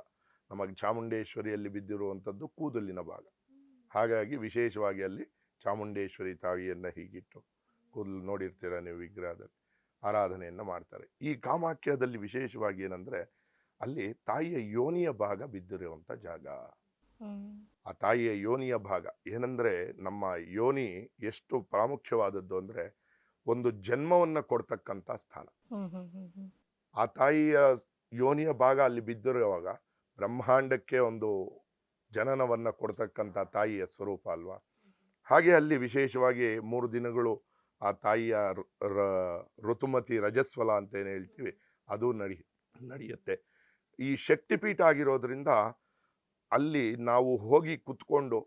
ನಮಗೆ ಚಾಮುಂಡೇಶ್ವರಿಯಲ್ಲಿ ಬಿದ್ದಿರುವಂಥದ್ದು ಕೂದಲಿನ ಭಾಗ. ಹಾಗಾಗಿ ವಿಶೇಷವಾಗಿ ಅಲ್ಲಿ ಚಾಮುಂಡೇಶ್ವರಿ ತಾಯಿಯನ್ನು ಹೀಗಿಟ್ಟು ಕೂದಲು ನೋಡಿರ್ತೀರ ನೀವು ವಿಗ್ರಹದಲ್ಲಿ ಆರಾಧನೆಯನ್ನು ಮಾಡ್ತಾರೆ. ಈ ಕಾಮಾಖ್ಯದಲ್ಲಿ ವಿಶೇಷವಾಗಿ ಏನಂದರೆ ಅಲ್ಲಿ ತಾಯಿಯ ಯೋನಿಯ ಭಾಗ ಬಿದ್ದಿರುವಂಥ ಜಾಗ. ಆ ತಾಯಿಯ ಯೋನಿಯ ಭಾಗ ಏನಂದರೆ ನಮ್ಮ ಯೋನಿ ಎಷ್ಟು ಪ್ರಾಮುಖ್ಯವಾದದ್ದು ಅಂದರೆ ಒಂದು ಜನ್ಮವನ್ನು ಕೊಡ್ತಕ್ಕಂಥ ಸ್ಥಾನ. ಆ ತಾಯಿಯ ಯೋನಿಯ ಭಾಗ ಅಲ್ಲಿ ಬಿದ್ದಿರುವಾಗ ಬ್ರಹ್ಮಾಂಡಕ್ಕೆ ಒಂದು ಜನನವನ್ನು ಕೊಡ್ತಕ್ಕಂಥ ತಾಯಿಯ ಸ್ವರೂಪ ಅಲ್ವಾ. ಹಾಗೆ ಅಲ್ಲಿ ವಿಶೇಷವಾಗಿ 3 ದಿನಗಳು ಆ ತಾಯಿಯ ಋತುಮತಿ ರಜಸ್ವಲ ಅಂತ ಏನು ಹೇಳ್ತೀವಿ ಅದು ನಡೆಯುತ್ತೆ. ಈ ಶಕ್ತಿಪೀಠ ಆಗಿರೋದ್ರಿಂದ ಅಲ್ಲಿ ನಾವು ಹೋಗಿ ಕುತ್ಕೊಂಡು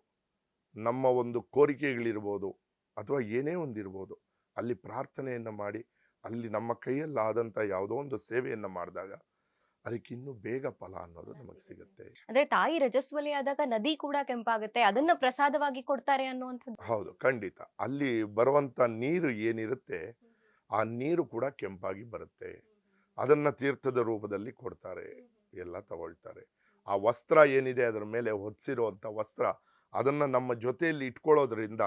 ನಮ್ಮ ಒಂದು ಕೋರಿಕೆಗಳಿರ್ಬೋದು ಅಥವಾ ಏನೇ ಒಂದಿರ್ಬೋದು ಅಲ್ಲಿ ಪ್ರಾರ್ಥನೆಯನ್ನು ಮಾಡಿ ಅಲ್ಲಿ ನಮ್ಮ ಕೈಯಲ್ಲಾದಂಥ ಯಾವುದೋ ಒಂದು ಸೇವೆಯನ್ನು ಮಾಡಿದಾಗ ಅದಕ್ಕೆ ಇನ್ನೂ ಬೇಗ ಫಲ ಅನ್ನೋದು ನಮಗೆ ಸಿಗುತ್ತೆ. ಅಂದ್ರೆ ತಾಯಿ ರಜಸ್ವಲಿ ಆದಾಗ ನದಿ ಕೂಡ ಕೆಂಪಾಗುತ್ತೆ, ಅದನ್ನ ಪ್ರಸಾದವಾಗಿ ಕೊಡ್ತಾರೆ ಅನ್ನುವಂಥದ್ದು. ಹೌದು, ಖಂಡಿತ. ಅಲ್ಲಿ ಬರುವಂಥ ನೀರು ಏನಿರುತ್ತೆ ಆ ನೀರು ಕೂಡ ಕೆಂಪಾಗಿ ಬರುತ್ತೆ. ಅದನ್ನು ತೀರ್ಥದ ರೂಪದಲ್ಲಿ ಕೊಡ್ತಾರೆ, ಎಲ್ಲ ತಗೊಳ್ತಾರೆ. ಆ ವಸ್ತ್ರ ಏನಿದೆ ಅದರ ಮೇಲೆ ಹೊದಿಸಿರುವಂಥ ವಸ್ತ್ರ ಅದನ್ನು ನಮ್ಮ ಜೊತೆಯಲ್ಲಿ ಇಟ್ಕೊಳ್ಳೋದ್ರಿಂದ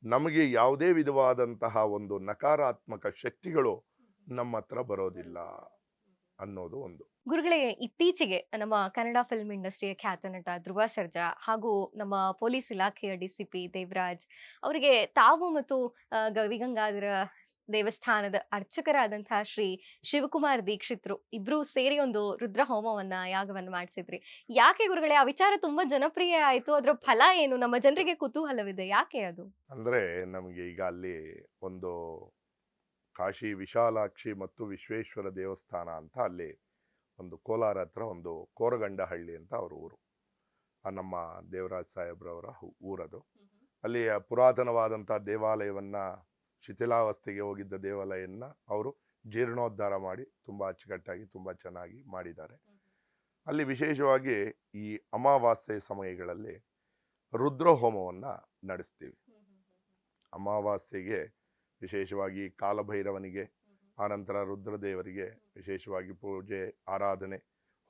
ನಮಗೆ ಯಾವುದೇ ವಿಧವಾದಂತಹ ಒಂದು ನಕಾರಾತ್ಮಕ ಶಕ್ತಿಗಳು ನಮ್ಮ ಹತ್ರ ಬರೋದಿಲ್ಲ ಅನ್ನೋದು ಒಂದು. ಗುರುಗಳೇ, ಇತ್ತೀಚೆಗೆ ನಮ್ಮ ಕನ್ನಡ ಫಿಲ್ಮ್ ಇಂಡಸ್ಟ್ರಿಯ ಖ್ಯಾತ ನಟ ಧ್ರುವ ಸರ್ಜಾ ಹಾಗೂ ನಮ್ಮ ಪೊಲೀಸ್ ಇಲಾಖೆಯ DCP ದೇವರಾಜ್ ಅವರಿಗೆ ತಾವು ಮತ್ತು ಗವಿಗಂಗಾಧರ ದೇವಸ್ಥಾನದ ಅರ್ಚಕರಾದಂತಹ ಶ್ರೀ ಶಿವಕುಮಾರ್ ದೀಕ್ಷಿತ್ರು ಇಬ್ರು ಸೇರಿ ಒಂದು ರುದ್ರ ಹೋಮವನ್ನ ಯಾಗವನ್ನು ಮಾಡಿಸಿದ್ರಿ. ಯಾಕೆ ಗುರುಗಳೇ ಆ ವಿಚಾರ ತುಂಬಾ ಜನಪ್ರಿಯ ಆಯ್ತು? ಅದರ ಫಲ ಏನು? ನಮ್ಮ ಜನರಿಗೆ ಕುತೂಹಲವಿದೆ, ಯಾಕೆ ಅದು? ಅಂದರೆ ನಮಗೆ ಈಗ ಅಲ್ಲಿ ಒಂದು ಕಾಶಿ ವಿಶಾಲಾಕ್ಷಿ ಮತ್ತು ವಿಶ್ವೇಶ್ವರ ದೇವಸ್ಥಾನ ಅಂತ ಅಲ್ಲಿ ಒಂದು ಕೋಲಾರ ಹತ್ರ ಒಂದು ಕೋರಗಂಡಹಳ್ಳಿ ಅಂತ ಅವ್ರ ಊರು. ನಮ್ಮ ದೇವರಾಜ್ ಸಾಹೇಬ್ರವರ ಊರದು. ಅಲ್ಲಿ ಪುರಾತನವಾದಂಥ ದೇವಾಲಯವನ್ನು ಶಿಥಿಲಾವಸ್ಥೆಗೆ ಹೋಗಿದ್ದ ದೇವಾಲಯವನ್ನು ಅವರು ಜೀರ್ಣೋದ್ಧಾರ ಮಾಡಿ ತುಂಬ ಅಚ್ಚುಕಟ್ಟಾಗಿ ತುಂಬ ಚೆನ್ನಾಗಿ ಮಾಡಿದ್ದಾರೆ. ಅಲ್ಲಿ ವಿಶೇಷವಾಗಿ ಈ ಅಮಾವಾಸ್ಯೆ ಸಮಯಗಳಲ್ಲಿ ರುದ್ರ ಹೋಮವನ್ನು ನಡೆಸ್ತೀವಿ. ಅಮಾವಾಸ್ಯೆಗೆ ವಿಶೇಷವಾಗಿ ಕಾಲಭೈರವನಿಗೆ ಆನಂತರ ರುದ್ರದೇವರಿಗೆ ವಿಶೇಷವಾಗಿ ಪೂಜೆ ಆರಾಧನೆ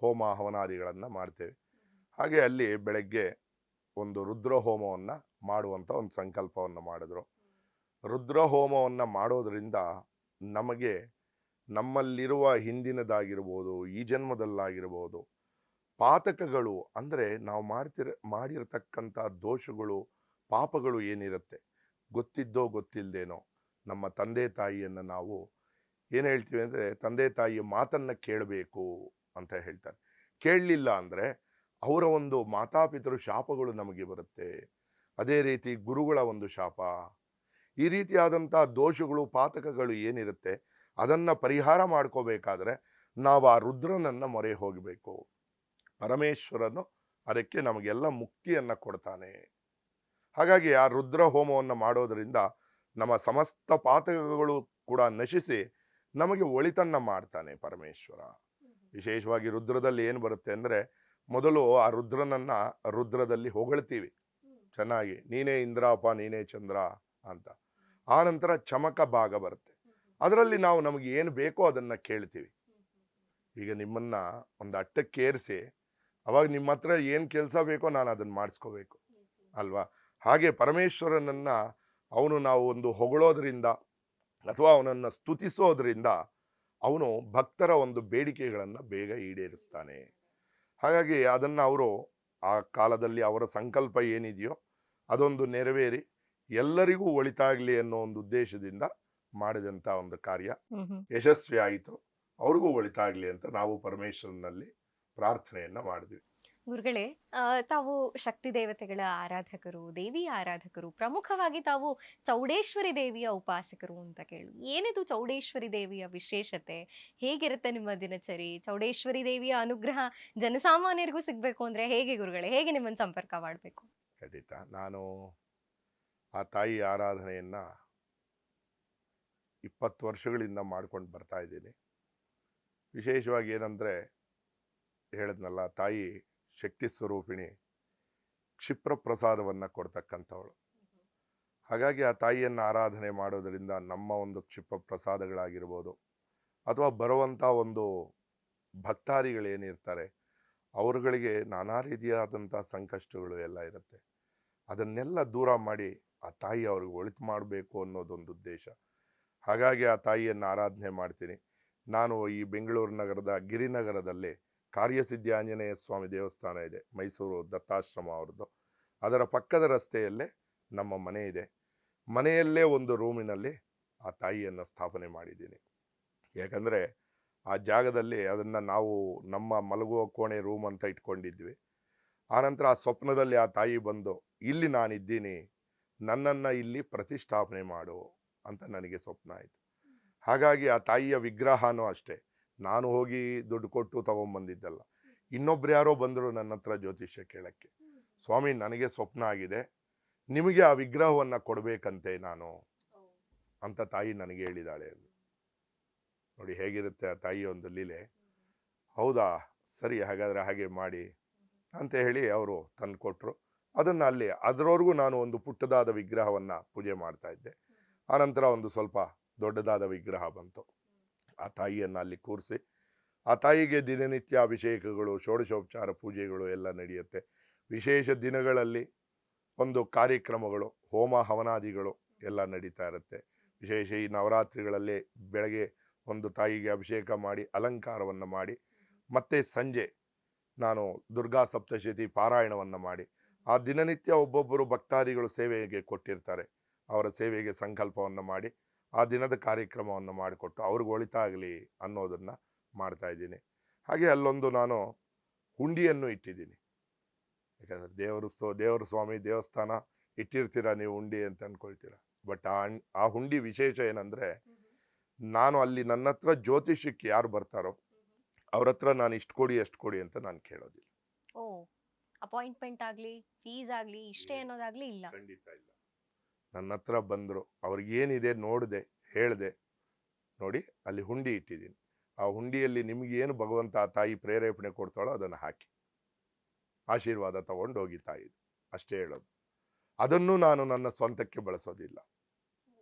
ಹೋಮ ಹವನಾದಿಗಳನ್ನು ಮಾಡ್ತೇವೆ. ಹಾಗೆ ಅಲ್ಲಿ ಬೆಳಗ್ಗೆ ಒಂದು ರುದ್ರ ಹೋಮವನ್ನು ಮಾಡುವಂಥ ಒಂದು ಸಂಕಲ್ಪವನ್ನು ಮಾಡಿದ್ರು. ರುದ್ರ ಹೋಮವನ್ನು ಮಾಡೋದರಿಂದ ನಮಗೆ ನಮ್ಮಲ್ಲಿರುವ ಹಿಂದಿನದಾಗಿರ್ಬೋದು ಈ ಜನ್ಮದಲ್ಲಾಗಿರ್ಬೋದು ಪಾತಕಗಳು ಅಂದರೆ ನಾವು ಮಾಡಿರತಕ್ಕಂಥ ದೋಷಗಳು ಪಾಪಗಳು ಏನಿರುತ್ತೆ ಗೊತ್ತಿದ್ದೋ ಗೊತ್ತಿಲ್ಲದೇನೋ ನಮ್ಮ ತಂದೆ ತಾಯಿಯನ್ನು ನಾವು ಏನು ಹೇಳ್ತೀವಿ ಅಂದರೆ ತಂದೆ ತಾಯಿಯ ಮಾತನ್ನು ಕೇಳಬೇಕು ಅಂತ ಹೇಳ್ತಾರೆ. ಕೇಳಲಿಲ್ಲ ಅಂದರೆ ಅವರ ಒಂದು ಮಾತಾಪಿತರು ಶಾಪಗಳು ನಮಗೆ ಬರುತ್ತೆ. ಅದೇ ರೀತಿ ಗುರುಗಳ ಒಂದು ಶಾಪ, ಈ ರೀತಿಯಾದಂಥ ದೋಷಗಳು ಪಾತಕಗಳು ಏನಿರುತ್ತೆ ಅದನ್ನು ಪರಿಹಾರ ಮಾಡ್ಕೋಬೇಕಾದ್ರೆ ನಾವು ಆ ರುದ್ರನನ್ನು ಮೊರೆ ಹೋಗಬೇಕು. ಪರಮೇಶ್ವರನು ಅದಕ್ಕೆ ನಮಗೆಲ್ಲ ಮುಕ್ತಿಯನ್ನು ಕೊಡ್ತಾನೆ. ಹಾಗಾಗಿ ಆ ರುದ್ರ ಹೋಮವನ್ನು ಮಾಡೋದರಿಂದ ನಮ್ಮ ಸಮಸ್ತ ಪಾತಕಗಳು ಕೂಡ ನಶಿಸಿ ನಮಗೆ ಒಳಿತನ್ನ ಮಾಡ್ತಾನೆ ಪರಮೇಶ್ವರ. ವಿಶೇಷವಾಗಿ ರುದ್ರದಲ್ಲಿ ಏನು ಬರುತ್ತೆ ಅಂದರೆ ಮೊದಲು ಆ ರುದ್ರನನ್ನು ರುದ್ರದಲ್ಲಿ ಹೊಗಳ್ತೀವಿ ಚೆನ್ನಾಗಿ, ನೀನೇ ಇಂದ್ರಪ್ಪ ನೀನೇ ಚಂದ್ರ ಅಂತ. ಆ ನಂತರ ಚಮಕ ಭಾಗ ಬರುತ್ತೆ, ಅದರಲ್ಲಿ ನಾವು ನಮಗೆ ಏನು ಬೇಕೋ ಅದನ್ನು ಕೇಳ್ತೀವಿ. ಈಗ ನಿಮ್ಮನ್ನು ಒಂದು ಅಟ್ಟಕ್ಕೇರಿಸಿ ಅವಾಗ ನಿಮ್ಮ ಹತ್ರ ಏನು ಕೆಲಸ ಬೇಕೋ ನಾನು ಅದನ್ನು ಮಾಡಿಸ್ಕೋಬೇಕು ಅಲ್ವಾ. ಹಾಗೆ ಪರಮೇಶ್ವರನನ್ನು ಅವನು ನಾವು ಒಂದು ಹೊಗಳೋದ್ರಿಂದ ಅಥವಾ ಅವನನ್ನು ಸ್ತುತಿಸೋದ್ರಿಂದ ಅವನು ಭಕ್ತರ ಒಂದು ಬೇಡಿಕೆಗಳನ್ನು ಬೇಗ ಈಡೇರಿಸ್ತಾನೆ. ಹಾಗಾಗಿ ಅದನ್ನು ಅವರು ಆ ಕಾಲದಲ್ಲಿ ಅವರ ಸಂಕಲ್ಪ ಏನಿದೆಯೋ ಅದೊಂದು ನೆರವೇರಿ ಎಲ್ಲರಿಗೂ ಒಳಿತಾಗಲಿ ಅನ್ನೋ ಒಂದು ಉದ್ದೇಶದಿಂದ ಮಾಡಿದಂಥ ಒಂದು ಕಾರ್ಯ ಯಶಸ್ವಿ ಆಯಿತು. ಅವ್ರಿಗೂ ಒಳಿತಾಗಲಿ ಅಂತ ನಾವು ಪರಮೇಶ್ವರನಲ್ಲಿ ಪ್ರಾರ್ಥನೆಯನ್ನು ಮಾಡಿದ್ವಿ. ಗುರುಗಳೇ, ತಾವು ಶಕ್ತಿ ದೇವತೆಗಳ ಆರಾಧಕರು, ದೇವಿಯ ಆರಾಧಕರು, ಪ್ರಮುಖವಾಗಿ ತಾವು ಚೌಡೇಶ್ವರಿ ದೇವಿಯ ಉಪಾಸಕರು ಅಂತ ಏನಿದು ಚೌಡೇಶ್ವರಿ ದೇವಿಯ ವಿಶೇಷತೆ? ಹೇಗಿರುತ್ತೆ ನಿಮ್ಮ ದಿನಚರಿ? ಚೌಡೇಶ್ವರಿ ದೇವಿಯ ಅನುಗ್ರಹ ಜನಸಾಮಾನ್ಯರಿಗೂ ಸಿಗ್ಬೇಕು ಅಂದ್ರೆ ಹೇಗೆ ಗುರುಗಳೇ? ಹೇಗೆ ನಿಮ್ಮನ್ನ ಸಂಪರ್ಕ ಮಾಡ್ಬೇಕು? ಖಂಡಿತ. ನಾನು ಆ ತಾಯಿ ಆರಾಧನೆಯನ್ನ 20 ವರ್ಷಗಳಿಂದ ಮಾಡ್ಕೊಂಡು ಬರ್ತಾ ಇದ್ದೀನಿ. ವಿಶೇಷವಾಗಿ ಏನಂದ್ರೆ, ಹೇಳಿದ್ನಲ್ಲ, ತಾಯಿ ಶಕ್ತಿ ಸ್ವರೂಪಿಣಿ, ಕ್ಷಿಪ್ರ ಪ್ರಸಾದವನ್ನ ಕೊಡ್ತಕ್ಕಂಥವಳು. ಹಾಗಾಗಿ ಆ ತಾಯಿಯನ್ನು ಆರಾಧನೆ ಮಾಡೋದರಿಂದ ನಮ್ಮ ಒಂದು ಕ್ಷಿಪ್ರ ಪ್ರಸಾದಗಳಾಗಿರ್ಬೋದು, ಅಥವಾ ಬರುವಂಥ ಒಂದು ಭಕ್ತಾದಿಗಳೇನಿರ್ತಾರೆ ಅವರುಗಳಿಗೆ ನಾನಾ ರೀತಿಯಾದಂಥ ಸಂಕಷ್ಟಗಳು ಎಲ್ಲ ಇರುತ್ತೆ. ಅದನ್ನೆಲ್ಲ ದೂರ ಮಾಡಿ ಆ ತಾಯಿ ಅವ್ರಿಗೆ ಒಳಿತು ಮಾಡಬೇಕು ಅನ್ನೋದೊಂದು ಉದ್ದೇಶ. ಹಾಗಾಗಿ ಆ ತಾಯಿಯನ್ನು ಆರಾಧನೆ ಮಾಡ್ತೀನಿ. ನಾನು ಈ ಬೆಂಗಳೂರು ನಗರದ ಗಿರಿನಗರದಲ್ಲಿ ಕಾರ್ಯಸಿದ್ಧಿ ಆಂಜನೇಯ ಸ್ವಾಮಿ ದೇವಸ್ಥಾನ ಇದೆ, ಮೈಸೂರು ದತ್ತಾಶ್ರಮ ಅವ್ರದ್ದು. ಅದರ ಪಕ್ಕದ ರಸ್ತೆಯಲ್ಲೇ ನಮ್ಮ ಮನೆ ಇದೆ. ಮನೆಯಲ್ಲೇ ಒಂದು ರೂಮಿನಲ್ಲಿ ಆ ತಾಯಿಯನ್ನು ಸ್ಥಾಪನೆ ಮಾಡಿದ್ದೀನಿ. ಯಾಕಂದರೆ ಆ ಜಾಗದಲ್ಲಿ ಅದನ್ನು ನಾವು ನಮ್ಮ ಮಲಗುವ ಕೋಣೆ ರೂಮ್ ಅಂತ ಇಟ್ಕೊಂಡಿದ್ವಿ. ಆನಂತರ ಆ ಸ್ವಪ್ನದಲ್ಲಿ ಆ ತಾಯಿ ಬಂದು, ಇಲ್ಲಿ ನಾನಿದ್ದೀನಿ, ನನ್ನನ್ನು ಇಲ್ಲಿ ಪ್ರತಿಷ್ಠಾಪನೆ ಮಾಡು ಅಂತ ನನಗೆ ಸ್ವಪ್ನ ಆಯಿತು. ಹಾಗಾಗಿ ಆ ತಾಯಿಯ ವಿಗ್ರಹನೂ ಅಷ್ಟೇ, ನಾನು ಹೋಗಿ ದುಡ್ಡು ಕೊಟ್ಟು ತೊಗೊಂಬಂದಿದ್ದಲ್ಲ. ಇನ್ನೊಬ್ರು ಯಾರೋ ಬಂದರು ನನ್ನ ಹತ್ರ ಜ್ಯೋತಿಷ್ಯ ಕೇಳಕ್ಕೆ, ಸ್ವಾಮಿ ನನಗೆ ಸ್ವಪ್ನ ಆಗಿದೆ, ನಿಮಗೆ ಆ ವಿಗ್ರಹವನ್ನು ಕೊಡಬೇಕಂತೆ ನಾನು ಅಂತ ತಾಯಿ ನನಗೆ ಹೇಳಿದಾಳೆ ಎಂದು. ನೋಡಿ ಹೇಗಿರುತ್ತೆ ಆ ತಾಯಿಯ ಒಂದು ಲೀಲೆ. ಹೌದಾ, ಸರಿ, ಹಾಗಾದರೆ ಹಾಗೆ ಮಾಡಿ ಅಂತ ಹೇಳಿ ಅವರು ತಂದು ಕೊಟ್ಟರು. ಅದನ್ನು ಅಲ್ಲಿ ಅದರವರೆಗೂ ನಾನು ಒಂದು ಪುಟ್ಟದಾದ ವಿಗ್ರಹವನ್ನು ಪೂಜೆ ಮಾಡ್ತಾ ಇದ್ದೆ. ಆನಂತರ ಒಂದು ಸ್ವಲ್ಪ ದೊಡ್ಡದಾದ ವಿಗ್ರಹ ಬಂತು. ಆ ತಾಯಿಯನ್ನು ಅಲ್ಲಿ ಕೂರಿಸಿ ಆ ತಾಯಿಗೆ ದಿನನಿತ್ಯ ಅಭಿಷೇಕಗಳು, ಷೋಡಶೋಪಚಾರ ಪೂಜೆಗಳು ಎಲ್ಲ ನಡೆಯುತ್ತೆ. ವಿಶೇಷ ದಿನಗಳಲ್ಲಿ ಒಂದು ಕಾರ್ಯಕ್ರಮಗಳು, ಹೋಮ ಹವನಾದಿಗಳು ಎಲ್ಲ ನಡೀತಾ ಇರುತ್ತೆ. ವಿಶೇಷ ಈ ನವರಾತ್ರಿಗಳಲ್ಲಿ ಬೆಳಗ್ಗೆ ಒಂದು ತಾಯಿಗೆ ಅಭಿಷೇಕ ಮಾಡಿ ಅಲಂಕಾರವನ್ನು ಮಾಡಿ, ಮತ್ತೆ ಸಂಜೆ ನಾನು ದುರ್ಗಾ ಸಪ್ತಶತಿ ಪಾರಾಯಣವನ್ನು ಮಾಡಿ, ಆ ದಿನನಿತ್ಯ ಒಬ್ಬೊಬ್ಬರು ಭಕ್ತಾದಿಗಳು ಸೇವೆಗೆ ಕೊಟ್ಟಿರ್ತಾರೆ, ಅವರ ಸೇವೆಗೆ ಸಂಕಲ್ಪವನ್ನು ಮಾಡಿ ಆ ದಿನದ ಕಾರ್ಯಕ್ರಮವನ್ನು ಮಾಡಿಕೊಟ್ಟು ಅವ್ರಿಗೆ ಒಳಿತಾಗಲಿ ಅನ್ನೋದನ್ನು ಮಾಡ್ತಾ ಇದ್ದೀನಿ. ಹಾಗೆ ಅಲ್ಲೊಂದು ನಾನು ಹುಂಡಿಯನ್ನು ಇಟ್ಟಿದ್ದೀನಿ. ಯಾಕಂದರೆ ದೇವರು ಸ್ವಾಮಿ ದೇವಸ್ಥಾನ ಇಟ್ಟಿರ್ತೀರ ನೀವು ಹುಂಡಿ ಅಂತ ಅಂದ್ಕೊಳ್ತೀರ. ಬಟ್ ಆ ಹುಂಡಿ ವಿಶೇಷ ಏನಂದರೆ, ನಾನು ಅಲ್ಲಿ ನನ್ನ ಹತ್ರ ಜ್ಯೋತಿಷ್ಯಕ್ಕೆ ಯಾರು ಬರ್ತಾರೋ ಅವ್ರ ಹತ್ರ ನಾನು ಇಷ್ಟು ಕೊಡಿ ಅಷ್ಟು ಕೊಡಿ ಅಂತ ನಾನು ಕೇಳೋದಿಲ್ಲ. ಓ, ಅಪಾಯಿಂಟ್ಮೆಂಟ್ ಆಗ್ಲಿ, ಫೀಸ್ ಆಗ್ಲಿ, ಇಷ್ಟೇ ಅನ್ನೋದಾಗ್ಲಿ ಇಲ್ಲ? ಖಂಡಿತ ಇಲ್ಲ. ನನ್ನ ಹತ್ರ ಬಂದರು, ಅವ್ರಿಗೇನಿದೆ ನೋಡಿದೆ, ಹೇಳಿದೆ, ನೋಡಿ ಅಲ್ಲಿ ಹುಂಡಿ ಇಟ್ಟಿದ್ದೀನಿ, ಆ ಹುಂಡಿಯಲ್ಲಿ ನಿಮಗೇನು ಭಗವಂತ ಆ ತಾಯಿ ಪ್ರೇರೇಪಣೆ ಕೊಡ್ತಾಳೋ ಅದನ್ನು ಹಾಕಿ ಆಶೀರ್ವಾದ ತಗೊಂಡು ಹೋಗಿ ತಾಯಿ, ಅಷ್ಟೇ ಹೇಳೋದು. ಅದನ್ನು ನಾನು ನನ್ನ ಸ್ವಂತಕ್ಕೆ ಬಳಸೋದಿಲ್ಲ.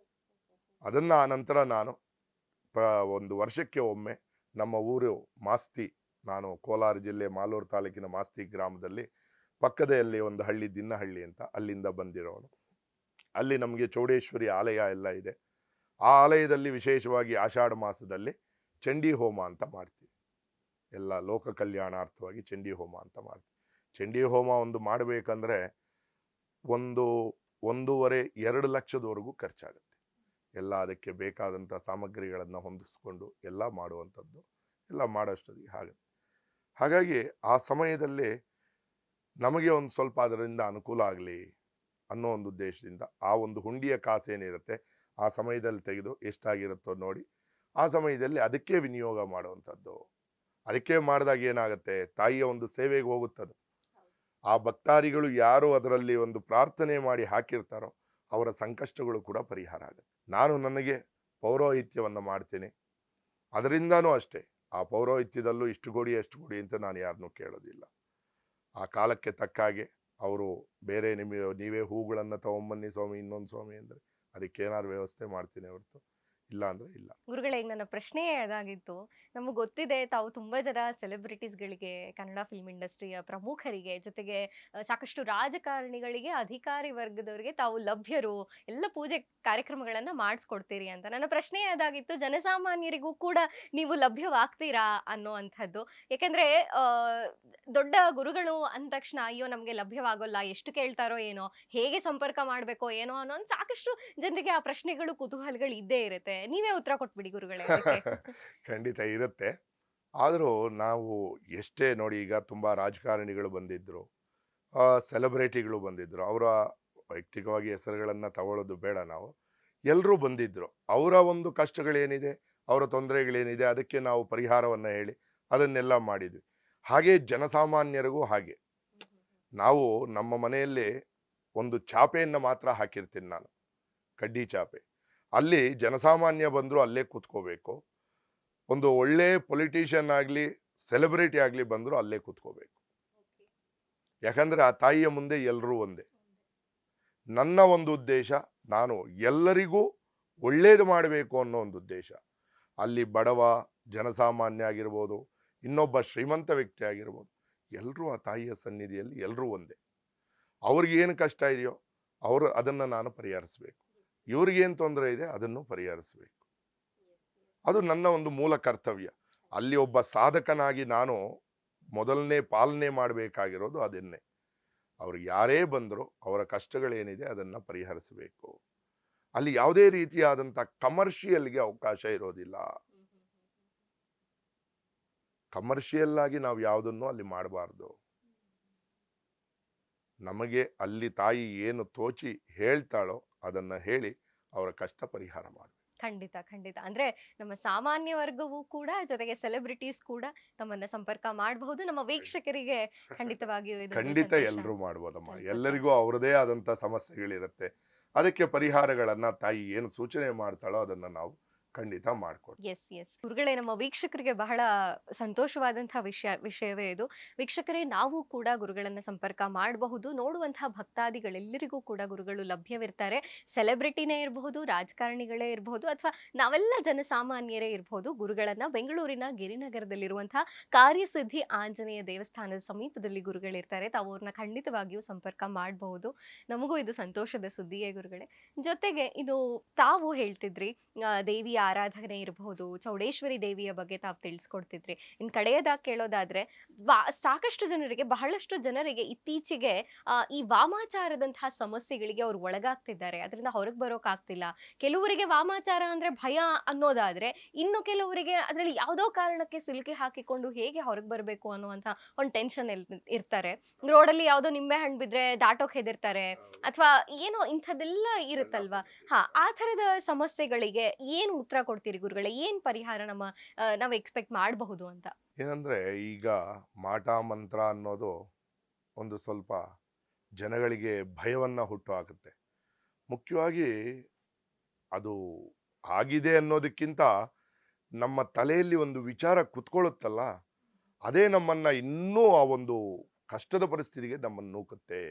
ಅದನ್ನು ಆ ನಂತರ ನಾನು ಒಂದು ವರ್ಷಕ್ಕೆ ಒಮ್ಮೆ ನಮ್ಮ ಊರು ಮಾಸ್ತಿ, ನಾನು ಕೋಲಾರ ಜಿಲ್ಲೆ ಮಾಲೂರು ತಾಲೂಕಿನ ಮಾಸ್ತಿ ಗ್ರಾಮದಲ್ಲಿ ಪಕ್ಕದಲ್ಲಿ ಒಂದು ಹಳ್ಳಿ ದಿನ್ನಹಳ್ಳಿ ಅಂತ, ಅಲ್ಲಿಂದ ಬಂದಿರೋನು. ಅಲ್ಲಿ ನಮಗೆ ಚೌಡೇಶ್ವರಿ ಆಲಯ ಎಲ್ಲ ಇದೆ. ಆ ಆಲಯದಲ್ಲಿ ವಿಶೇಷವಾಗಿ ಆಷಾಢ ಮಾಸದಲ್ಲಿ ಚಂಡಿ ಹೋಮ ಅಂತ ಮಾಡ್ತೀವಿ. ಎಲ್ಲ ಲೋಕ ಕಲ್ಯಾಣಾರ್ಥವಾಗಿ ಚಂಡಿ ಹೋಮ ಅಂತ ಮಾಡ್ತೀವಿ. ಚಂಡಿ ಹೋಮ ಒಂದು ಮಾಡಬೇಕಂದ್ರೆ 1.5-2 ಲಕ್ಷದವರೆಗೂ ಖರ್ಚಾಗುತ್ತೆ. ಎಲ್ಲ ಅದಕ್ಕೆ ಬೇಕಾದಂಥ ಸಾಮಗ್ರಿಗಳನ್ನು ಹೊಂದಿಸ್ಕೊಂಡು ಎಲ್ಲ ಮಾಡುವಂಥದ್ದು, ಎಲ್ಲ ಮಾಡೋಷ್ಟೊತ್ತಿಗೆ ಆಗುತ್ತೆ. ಹಾಗಾಗಿ ಆ ಸಮಯದಲ್ಲಿ ನಮಗೆ ಒಂದು ಸ್ವಲ್ಪ ಅದರಿಂದ ಅನುಕೂಲ ಆಗಲಿ ಅನ್ನೋ ಒಂದು ಉದ್ದೇಶದಿಂದ ಆ ಒಂದು ಹುಂಡಿಯ ಕಾಸೇನಿರುತ್ತೆ ಆ ಸಮಯದಲ್ಲಿ ತೆಗೆದು ಎಷ್ಟಾಗಿರುತ್ತೋ ನೋಡಿ ಆ ಸಮಯದಲ್ಲಿ ಅದಕ್ಕೆ ವಿನಿಯೋಗ ಮಾಡುವಂಥದ್ದು. ಅದಕ್ಕೆ ಮಾಡಿದಾಗ ಏನಾಗುತ್ತೆ, ತಾಯಿಯ ಒಂದು ಸೇವೆಗೆ ಹೋಗುತ್ತದೆ. ಆ ಭಕ್ತಾದಿಗಳು ಯಾರು ಅದರಲ್ಲಿ ಒಂದು ಪ್ರಾರ್ಥನೆ ಮಾಡಿ ಹಾಕಿರ್ತಾರೋ ಅವರ ಸಂಕಷ್ಟಗಳು ಕೂಡ ಪರಿಹಾರ ಆಗುತ್ತೆ. ನಾನು ನನಗೆ ಪೌರೋಹಿತ್ಯವನ್ನು ಮಾಡ್ತೀನಿ, ಅದರಿಂದನೂ ಅಷ್ಟೇ ಆ ಪೌರೋಹಿತ್ಯದಲ್ಲೂ ಇಷ್ಟು ಕೊಡಿ ಅಷ್ಟು ಕೊಡಿ ಅಂತ ನಾನು ಯಾರನ್ನೂ ಕೇಳೋದಿಲ್ಲ. ಆ ಕಾಲಕ್ಕೆ ತಕ್ಕ ಹಾಗೆ ಅವರು ಬೇರೆ ನೀವೇ ಹೂಗಳನ್ನು ತೊಗೊಂಬನ್ನಿ ಸ್ವಾಮಿ, ಇನ್ನೊಂದು ಸ್ವಾಮಿ ಅಂದರೆ ಅದಕ್ಕೇನಾದ್ರು ವ್ಯವಸ್ಥೆ ಮಾಡ್ತೀನಿ ಹೊರತು ಇಲ್ಲ ಅಂದರೆ ಇಲ್ಲ. ಗುರುಗಳೇ, ಈಗ ನನ್ನ ಪ್ರಶ್ನೆಯೇ ಅದಾಗಿತ್ತು. ನಮಗೆ ಗೊತ್ತಿದೆ ತಾವು ತುಂಬಾ ಜನ ಸೆಲೆಬ್ರಿಟೀಸ್ಗಳಿಗೆ, ಕನ್ನಡ ಫಿಲ್ಮ್ ಇಂಡಸ್ಟ್ರಿಯ ಪ್ರಮುಖರಿಗೆ, ಜೊತೆಗೆ ಸಾಕಷ್ಟು ರಾಜಕಾರಣಿಗಳಿಗೆ, ಅಧಿಕಾರಿ ವರ್ಗದವರಿಗೆ ತಾವು ಲಭ್ಯರು, ಎಲ್ಲ ಪೂಜೆ ಕಾರ್ಯಕ್ರಮಗಳನ್ನ ಮಾಡಿಸ್ಕೊಡ್ತೀರಿ ಅಂತ. ನನ್ನ ಪ್ರಶ್ನೆಯೇ ಅದಾಗಿತ್ತು, ಜನಸಾಮಾನ್ಯರಿಗೂ ಕೂಡ ನೀವು ಲಭ್ಯವಾಗ್ತೀರಾ ಅನ್ನೋ ಅಂಥದ್ದು. ಯಾಕಂದ್ರೆ ದೊಡ್ಡ ಗುರುಗಳು ಅಂದ ತಕ್ಷಣ ಅಯ್ಯೋ ನಮ್ಗೆ ಲಭ್ಯವಾಗೋಲ್ಲ, ಎಷ್ಟು ಕೇಳ್ತಾರೋ ಏನೋ, ಹೇಗೆ ಸಂಪರ್ಕ ಮಾಡ್ಬೇಕೋ ಏನೋ ಅನ್ನೋ ಸಾಕಷ್ಟು ಜನರಿಗೆ ಆ ಪ್ರಶ್ನೆಗಳು, ಕುತೂಹಲಗಳು ಇದ್ದೇ ಇರುತ್ತೆ. ನೀವೇ ಉತ್ತರ ಕೊಟ್ಬಿಡಿ ಗುರುಗಳೇ ಅದಕ್ಕೆ. ಖಂಡಿತ ಇರುತ್ತೆ. ಆದರೂ ನಾವು ಎಷ್ಟೇ ನೋಡಿ, ಈಗ ತುಂಬ ರಾಜಕಾರಣಿಗಳು ಬಂದಿದ್ದರು, ಸೆಲೆಬ್ರಿಟಿಗಳು ಬಂದಿದ್ದರು. ಅವರ ವೈಯಕ್ತಿಕವಾಗಿ ಹೆಸರುಗಳನ್ನು ತಗೊಳ್ಳೋದು ಬೇಡ ನಾವು. ಎಲ್ಲರೂ ಬಂದಿದ್ದರು. ಅವರ ಒಂದು ಕಷ್ಟಗಳೇನಿದೆ, ಅವರ ತೊಂದರೆಗಳೇನಿದೆ, ಅದಕ್ಕೆ ನಾವು ಪರಿಹಾರವನ್ನು ಹೇಳಿ ಅದನ್ನೆಲ್ಲ ಮಾಡಿದ್ವಿ. ಹಾಗೆ ಜನಸಾಮಾನ್ಯರಿಗೂ ಹಾಗೆ. ನಾವು ನಮ್ಮ ಮನೆಯಲ್ಲಿ ಒಂದು ಚಾಪೆಯನ್ನು ಮಾತ್ರ ಹಾಕಿರ್ತೀನಿ ನಾನು, ಕಡ್ಡಿ ಚಾಪೆ. ಅಲ್ಲಿ ಜನಸಾಮಾನ್ಯ ಬಂದರೂ ಅಲ್ಲೇ ಕೂತ್ಕೋಬೇಕು. ಒಂದು ಒಳ್ಳೆ ಪೊಲಿಟಿಷಿಯನ್ ಆಗಲಿ, ಸೆಲೆಬ್ರಿಟಿ ಆಗಲಿ ಬಂದರೂ ಅಲ್ಲೇ ಕೂತ್ಕೋಬೇಕು. ಯಾಕಂದರೆ ಆ ತಾಯಿಯ ಮುಂದೆ ಎಲ್ಲರೂ ಒಂದೇ. ನನ್ನ ಒಂದು ಉದ್ದೇಶ, ನಾನು ಎಲ್ಲರಿಗೂ ಒಳ್ಳೇದು ಮಾಡಬೇಕು ಅನ್ನೋ ಒಂದು ಉದ್ದೇಶ. ಅಲ್ಲಿ ಬಡವ ಜನಸಾಮಾನ್ಯ ಆಗಿರ್ಬೋದು, ಇನ್ನೊಬ್ಬ ಶ್ರೀಮಂತ ವ್ಯಕ್ತಿ ಆಗಿರ್ಬೋದು, ಎಲ್ಲರೂ ಆ ತಾಯಿಯ ಸನ್ನಿಧಿಯಲ್ಲಿ ಎಲ್ಲರೂ ಒಂದೇ. ಅವ್ರಿಗೇನು ಕಷ್ಟ ಇದೆಯೋ ಅದನ್ನು ನಾನು ಪರಿಹರಿಸಬೇಕು. ಇವ್ರಿಗೇನು ತೊಂದರೆ ಇದೆ ಅದನ್ನು ಪರಿಹರಿಸಬೇಕು. ಅದು ನನ್ನ ಒಂದು ಮೂಲ ಕರ್ತವ್ಯ. ಅಲ್ಲಿ ಒಬ್ಬ ಸಾಧಕನಾಗಿ ನಾನು ಮೊದಲನೇ ಪಾಲನೆ ಮಾಡಬೇಕಾಗಿರೋದು ಅದನ್ನೇ. ಅವ್ರು ಯಾರೇ ಬಂದರೂ ಅವರ ಕಷ್ಟಗಳೇನಿದೆ ಅದನ್ನು ಪರಿಹರಿಸಬೇಕು. ಅಲ್ಲಿ ಯಾವುದೇ ರೀತಿಯಾದಂಥ ಕಮರ್ಷಿಯಲ್ಗೆ ಅವಕಾಶ ಇರೋದಿಲ್ಲ. ಕಮರ್ಷಿಯಲ್ ಆಗಿ ನಾವು ಯಾವುದನ್ನು ಅಲ್ಲಿ ಮಾಡಬಾರ್ದು. ನಮಗೆ ಅಲ್ಲಿ ತಾಯಿ ಏನು ತೋಚಿ ಹೇಳ್ತಾಳೋ ಅದನ್ನು ಹೇಳಿ ಅವರ ಕಷ್ಟ ಪರಿಹಾರ ಮಾಡಬೇಕು. ಖಂಡಿತ, ಖಂಡಿತ. ಅಂದ್ರೆ ನಮ್ಮ ಸಾಮಾನ್ಯ ವರ್ಗವೂ ಕೂಡ, ಜೊತೆಗೆ ಸೆಲೆಬ್ರಿಟೀಸ್ ಕೂಡ ತಮ್ಮನ್ನ ಸಂಪರ್ಕ ಮಾಡಬಹುದು. ನಮ್ಮ ವೀಕ್ಷಕರಿಗೆ ಖಂಡಿತವಾಗಿಯೂ ಇದೊಂದು ಖಂಡಿತ ಸಂದೇಶ. ಎಲ್ಲರೂ ಮಾಡ್ಬೋದಮ್ಮ. ಖಂಡಿತ. ಎಲ್ಲರಿಗೂ ಅವರದೇ ಆದಂಥ ಸಮಸ್ಯೆಗಳಿರುತ್ತೆ. ಅದಕ್ಕೆ ಪರಿಹಾರಗಳನ್ನು ತಾಯಿ ಏನು ಸೂಚನೆ ಮಾಡ್ತಾಳೋ ಅದನ್ನು ನಾವು ಖಂಡಿತ ಮಾಡಿಕೊಡ್ತೀವಿ. ಎಸ್ ಎಸ್ ಗುರುಗಳೇ, ನಮ್ಮ ವೀಕ್ಷಕರಿಗೆ ಬಹಳ ಸಂತೋಷವಾದಂತಹ ವಿಷಯವೇ ಇದು. ವೀಕ್ಷಕರೇ, ನಾವು ಕೂಡ ಗುರುಗಳನ್ನ ಸಂಪರ್ಕ ಮಾಡಬಹುದು. ನೋಡುವಂತಹ ಭಕ್ತಾದಿಗಳೆಲ್ಲರಿಗೂ ಕೂಡ ಗುರುಗಳು ಲಭ್ಯವಿರ್ತಾರೆ. ಸೆಲೆಬ್ರಿಟಿನೇ ಇರಬಹುದು, ರಾಜಕಾರಣಿಗಳೇ ಇರಬಹುದು, ಅಥವಾ ನಾವೆಲ್ಲ ಜನಸಾಮಾನ್ಯರೇ ಇರಬಹುದು. ಗುರುಗಳನ್ನ ಬೆಂಗಳೂರಿನ ಗಿರಿನಗರದಲ್ಲಿರುವಂತಹ ಕಾರ್ಯಸಿದ್ಧಿ ಆಂಜನೇಯ ದೇವಸ್ಥಾನದ ಸಮೀಪದಲ್ಲಿ ಗುರುಗಳಿರ್ತಾರೆ. ತಾವು ಅವ್ರನ್ನ ಖಂಡಿತವಾಗಿಯೂ ಸಂಪರ್ಕ ಮಾಡಬಹುದು. ನಮಗೂ ಇದು ಸಂತೋಷದ ಸುದ್ದಿಯೇ ಗುರುಗಳೇ. ಜೊತೆಗೆ ಇದು ತಾವು ಹೇಳ್ತಿದ್ರಿ, ದೇವಿಯ ಆರಾಧನೆ ಇರಬಹುದು, ಚೌಡೇಶ್ವರಿ ದೇವಿಯ ಬಗ್ಗೆ ತಾವು ತಿಳಿಸ್ಕೊಡ್ತಿದ್ರಿ. ಇನ್ನು ಕಡೆಯದಾಗಿ ಕೇಳೋದಾದ್ರೆ, ಸಾಕಷ್ಟು ಜನರಿಗೆ, ಬಹಳಷ್ಟು ಜನರಿಗೆ ಇತ್ತೀಚೆಗೆ ಈ ವಾಮಾಚಾರದಂತಹ ಸಮಸ್ಯೆಗಳಿಗೆ ಅವ್ರು ಒಳಗಾಗ್ತಿದ್ದಾರೆ. ಅದರಿಂದ ಹೊರಗೆ ಬರೋಕ್ಕಾಗ್ತಿಲ್ಲ. ಕೆಲವರಿಗೆ ವಾಮಾಚಾರ ಅಂದ್ರೆ ಭಯ ಅನ್ನೋದಾದ್ರೆ, ಇನ್ನು ಕೆಲವರಿಗೆ ಅದರಲ್ಲಿ ಯಾವುದೋ ಕಾರಣಕ್ಕೆ ಸಿಲುಕಿ ಹಾಕಿಕೊಂಡು ಹೇಗೆ ಹೊರಗೆ ಬರಬೇಕು ಅನ್ನುವಂಥ ಒಂದು ಟೆನ್ಷನ್ ಇರ್ತಾರೆ. ರೋಡಲ್ಲಿ ಯಾವುದೋ ನಿಂಬೆ ಹಣ್ಣು ಬಿದ್ರೆ ದಾಟೋಕ್ ಹೆದರ್ತಾರೆ, ಅಥವಾ ಏನೋ ಇಂಥದ್ದೆಲ್ಲ ಇರುತ್ತಲ್ವಾ. ಆ ಥರದ ಸಮಸ್ಯೆಗಳಿಗೆ ಏನು ಉತ್ತರ ಕೊಡ್ತೀರಿ ಗುರುಗಳೇ? ಏನ್ ಪರಿಹಾರ ನಾವು ಎಕ್ಸ್ಪೆಕ್ಟ್ ಮಾಡಬಹುದು ಅಂತ? ಏನಂದ್ರೆ, ಈಗ ಮಾಟ ಮಂತ್ರ ಅನ್ನೋದು ಒಂದು ಸ್ವಲ್ಪ ಜನಗಳಿಗೆ ಭಯವನ್ನ ಹುಟ್ಟು ಹಾಕುತ್ತೆ. ಮುಖ್ಯವಾಗಿ ಅದು ಆಗಿದೆ ಅನ್ನೋದಕ್ಕಿಂತ ನಮ್ಮ ತಲೆಯಲ್ಲಿ ಒಂದು ವಿಚಾರ ಕುತ್ಕೊಳ್ಳುತ್ತಲ್ಲ, ಅದೇ ನಮ್ಮನ್ನ ಇನ್ನೂ ಆ ಒಂದು ಕಷ್ಟದ ಪರಿಸ್ಥಿತಿಗೆ ನಮ್ಮನ್ನು ನೂಕುತ್ತೆ.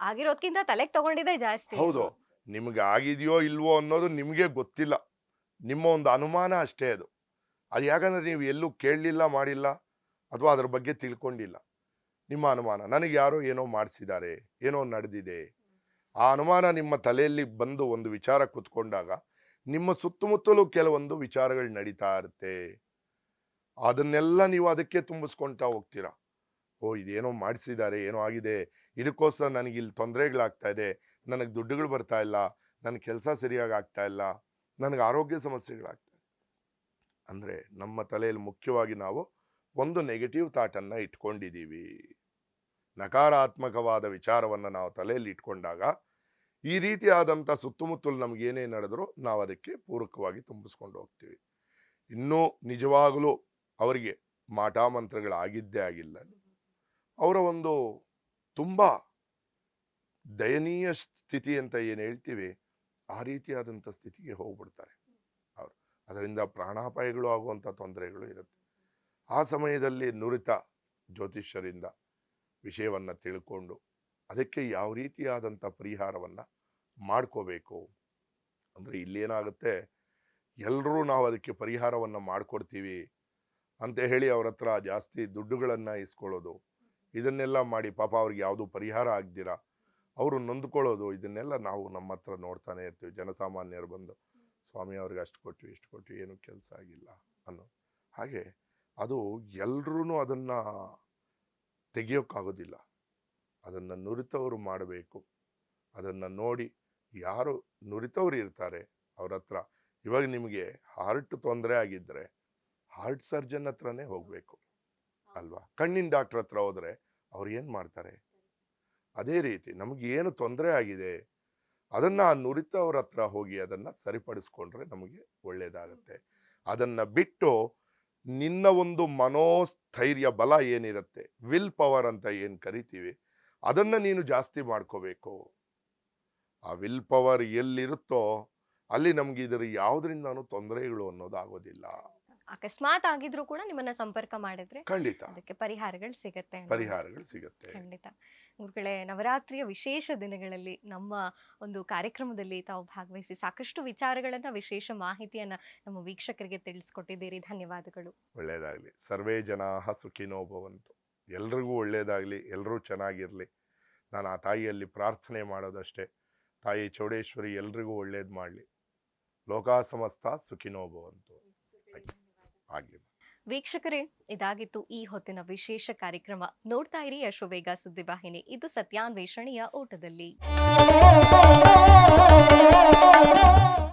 ಆಗಿರೋದ್ಕಿಂತ ತಲೆಗೆ ತಗೊಂಡಿದೆ ಜಾಸ್ತಿ. ಹೌದು, ನಿಮ್ಗೆ ಆಗಿದೆಯೋ ಇಲ್ವೋ ಅನ್ನೋದು ನಿಮಗೆ ಗೊತ್ತಿಲ್ಲ. ನಿಮ್ಮ ಒಂದು ಅನುಮಾನ ಅಷ್ಟೇ ಅದು. ಅದು ಯಾಕಂದ್ರೆ ನೀವು ಎಲ್ಲೂ ಕೇಳಲಿಲ್ಲ, ಮಾಡಿಲ್ಲ, ಅಥವಾ ಅದ್ರ ಬಗ್ಗೆ ತಿಳ್ಕೊಂಡಿಲ್ಲ. ನಿಮ್ಮ ಅನುಮಾನ, ನನಗೆ ಯಾರೋ ಏನೋ ಮಾಡಿಸಿದ್ದಾರೆ, ಏನೋ ನಡೆದಿದೆ. ಆ ಅನುಮಾನ ನಿಮ್ಮ ತಲೆಯಲ್ಲಿ ಬಂದು ಒಂದು ವಿಚಾರ ಕುತ್ಕೊಂಡಾಗ ನಿಮ್ಮ ಸುತ್ತಮುತ್ತಲೂ ಕೆಲವೊಂದು ವಿಚಾರಗಳು ನಡೀತಾ ಇರುತ್ತೆ. ಅದನ್ನೆಲ್ಲ ನೀವು ಅದಕ್ಕೆ ತುಂಬಿಸ್ಕೊಳ್ತಾ ಹೋಗ್ತೀರಾ. ಓ, ಇದೇನೋ ಮಾಡಿಸಿದ್ದಾರೆ, ಏನೋ ಆಗಿದೆ, ಇದಕ್ಕೋಸ್ಕರ ನನಗೆ ಇಲ್ಲಿ ತೊಂದರೆಗಳಾಗ್ತಾ ಇದೆ, ನನಗೆ ದುಡ್ಡುಗಳು ಬರ್ತಾ ಇಲ್ಲ, ನನ್ನ ಕೆಲಸ ಸರಿಯಾಗಿ ಆಗ್ತಾ ಇಲ್ಲ, ನನಗೆ ಆರೋಗ್ಯ ಸಮಸ್ಯೆಗಳಾಗ್ತದೆ. ಅಂದರೆ ನಮ್ಮ ತಲೆಯಲ್ಲಿ ಮುಖ್ಯವಾಗಿ ನಾವು ಒಂದು ನೆಗೆಟಿವ್ ಥಾಟನ್ನು ಇಟ್ಕೊಂಡಿದ್ದೀವಿ. ನಕಾರಾತ್ಮಕವಾದ ವಿಚಾರವನ್ನು ನಾವು ತಲೆಯಲ್ಲಿ ಇಟ್ಕೊಂಡಾಗ ಈ ರೀತಿಯಾದಂಥ ಸುತ್ತಮುತ್ತಲು ನಮಗೇನೇ ನಡೆದರೂ ನಾವು ಅದಕ್ಕೆ ಪೂರಕವಾಗಿ ತುಂಬಿಸ್ಕೊಂಡು ಹೋಗ್ತೀವಿ. ಇನ್ನೂ ನಿಜವಾಗಲೂ ಅವರಿಗೆ ಮಾಟಾಮಂತ್ರಗಳಾಗಿದ್ದೇ ಆಗಿಲ್ಲ, ಅವರ ಒಂದು ತುಂಬ ದಯನೀಯ ಸ್ಥಿತಿ ಅಂತ ಏನು ಹೇಳ್ತೀವಿ, ಆ ರೀತಿಯಾದಂಥ ಸ್ಥಿತಿಗೆ ಹೋಗ್ಬಿಡ್ತಾರೆ ಅವರು. ಅದರಿಂದ ಪ್ರಾಣಾಪಾಯಗಳು ಆಗುವಂಥ ತೊಂದರೆಗಳು ಇರುತ್ತೆ. ಆ ಸಮಯದಲ್ಲಿ ನುರಿತ ಜ್ಯೋತಿಷ್ಯರಿಂದ ವಿಷಯವನ್ನು ತಿಳ್ಕೊಂಡು ಅದಕ್ಕೆ ಯಾವ ರೀತಿಯಾದಂಥ ಪರಿಹಾರವನ್ನು ಮಾಡ್ಕೋಬೇಕು. ಅಂದರೆ ಇಲ್ಲೇನಾಗುತ್ತೆ, ಎಲ್ಲರೂ ನಾವು ಅದಕ್ಕೆ ಪರಿಹಾರವನ್ನು ಮಾಡಿಕೊಡ್ತೀವಿ ಅಂತ ಹೇಳಿ ಅವ್ರ ಹತ್ರ ಜಾಸ್ತಿ ದುಡ್ಡುಗಳನ್ನು ಇಸ್ಕೊಳ್ಳೋದು, ಇದನ್ನೆಲ್ಲ ಮಾಡಿ ಪಾಪ ಅವ್ರಿಗೆ ಯಾವುದೂ ಪರಿಹಾರ ಆಗ್ದಿರ ಅವರು ನೊಂದ್ಕೊಳ್ಳೋದು, ಇದನ್ನೆಲ್ಲ ನಾವು ನಮ್ಮ ಹತ್ರ ನೋಡ್ತಾನೆ ಇರ್ತೀವಿ. ಜನಸಾಮಾನ್ಯರು ಬಂದು, ಸ್ವಾಮಿ ಅವ್ರಿಗೆ ಅಷ್ಟು ಕೊಟ್ವಿ, ಇಷ್ಟು ಕೊಟ್ವಿ, ಏನೂ ಕೆಲಸ ಆಗಿಲ್ಲ ಅನ್ನೋ ಹಾಗೆ. ಅದು ಎಲ್ಲರೂ ಅದನ್ನು ತೆಗಿಯೋಕ್ಕಾಗೋದಿಲ್ಲ. ಅದನ್ನು ನುರಿತವರು ಮಾಡಬೇಕು. ಅದನ್ನು ನೋಡಿ ಯಾರು ನುರಿತವರು ಇರ್ತಾರೆ ಅವ್ರ ಹತ್ರ, ಇವಾಗ ನಿಮಗೆ ಹಾರ್ಟ್ ತೊಂದರೆ ಆಗಿದ್ದರೆ ಹಾರ್ಟ್ ಸರ್ಜನ್ ಹತ್ರನೇ ಹೋಗಬೇಕು ಅಲ್ವಾ. ಕಣ್ಣಿನ ಡಾಕ್ಟರ್ ಹತ್ರ ಹೋದರೆ ಅವ್ರು ಏನು ಮಾಡ್ತಾರೆ? ಅದೇ ರೀತಿ ನಮಗೆ ಏನು ತೊಂದರೆ ಆಗಿದೆ ಅದನ್ನು ನುರಿತವ್ರ ಹತ್ರ ಹೋಗಿ ಅದನ್ನು ಸರಿಪಡಿಸ್ಕೊಂಡ್ರೆ ನಮಗೆ ಒಳ್ಳೆಯದಾಗತ್ತೆ. ಅದನ್ನು ಬಿಟ್ಟು ನಿನ್ನ ಒಂದು ಮನೋಸ್ಥೈರ್ಯ ಬಲ ಏನಿರುತ್ತೆ, ವಿಲ್ ಪವರ್ ಅಂತ ಏನು ಕರಿತೀವಿ, ಅದನ್ನು ನೀನು ಜಾಸ್ತಿ ಮಾಡ್ಕೋಬೇಕು. ಆ ವಿಲ್ ಪವರ್ ಎಲ್ಲಿರುತ್ತೋ ಅಲ್ಲಿ ನಮ್ಗೆ ಇದರ ಯಾವುದರಿಂದಾನು ತೊಂದರೆಗಳು ಅನ್ನೋದು ಆಗೋದಿಲ್ಲ. ಅಕಸ್ಮಾತ್ ಆಗಿದ್ರೂ ಕೂಡ ನಿಮ್ಮನ್ನ ಸಂಪರ್ಕ ಮಾಡಿದ್ರೆ ಖಂಡಿತ ಅದಕ್ಕೆ ಪರಿಹಾರಗಳು ಸಿಗತ್ತೆ ಅನ್ನೋ ಪರಿಹಾರಗಳು ಸಿಗುತ್ತೆ. ಖಂಡಿತ. ಗುರುಗಳೇ, ನವರಾತ್ರಿಯ ವಿಶೇಷ ದಿನಗಳಲ್ಲಿ ನಮ್ಮ ಒಂದು ಕಾರ್ಯಕ್ರಮದಲ್ಲಿ ತಾವು ಭಾಗವಹಿಸಿ ಸಾಕಷ್ಟು ವಿಚಾರಗಳನ್ನ, ವಿಶೇಷ ಮಾಹಿತಿಯನ್ನ ನಮ್ಮ ವೀಕ್ಷಕರಿಗೆ ತಿಳಿಸ್ಕೊಟ್ಟಿದ್ದೀರಿ. ಧನ್ಯವಾದಗಳು. ಒಳ್ಳೆಯದಾಗಲಿ. ಸರ್ವೇ ಜನಾಃ ಸುಖಿನೋ ಭವಂತು. ಎಲ್ರಿಗೂ ಒಳ್ಳೆಯದಾಗಲಿ, ಎಲ್ಲರೂ ಚೆನ್ನಾಗಿರಲಿ. ನಾನು ಆ ತಾಯಿಯಲ್ಲಿ ಪ್ರಾರ್ಥನೆ ಮಾಡೋದಷ್ಟೇ, ತಾಯಿ ಚೌಡೇಶ್ವರಿ ಎಲ್ರಿಗೂ ಒಳ್ಳೇದು ಮಾಡಲಿ. ಲೋಕಾ ಸಮಸ್ತ ಸುಖಿನೋ ಭವಂತು. ಆಗಲಿ. ವೀಕ್ಷಕರೇ, ಇದಾಗಿತ್ತು ಈ ಹೊತ್ತಿನ ವಿಶೇಷ ಕಾರ್ಯಕ್ರಮ. ನೋಡ್ತಾ ಇರಿ ಅಶ್ವವೇಗ ಸುದ್ದಿವಾಹಿನಿ. ಇದು ಸತ್ಯಾನ್ವೇಷಣೆಯ ಓಟದಲ್ಲಿ.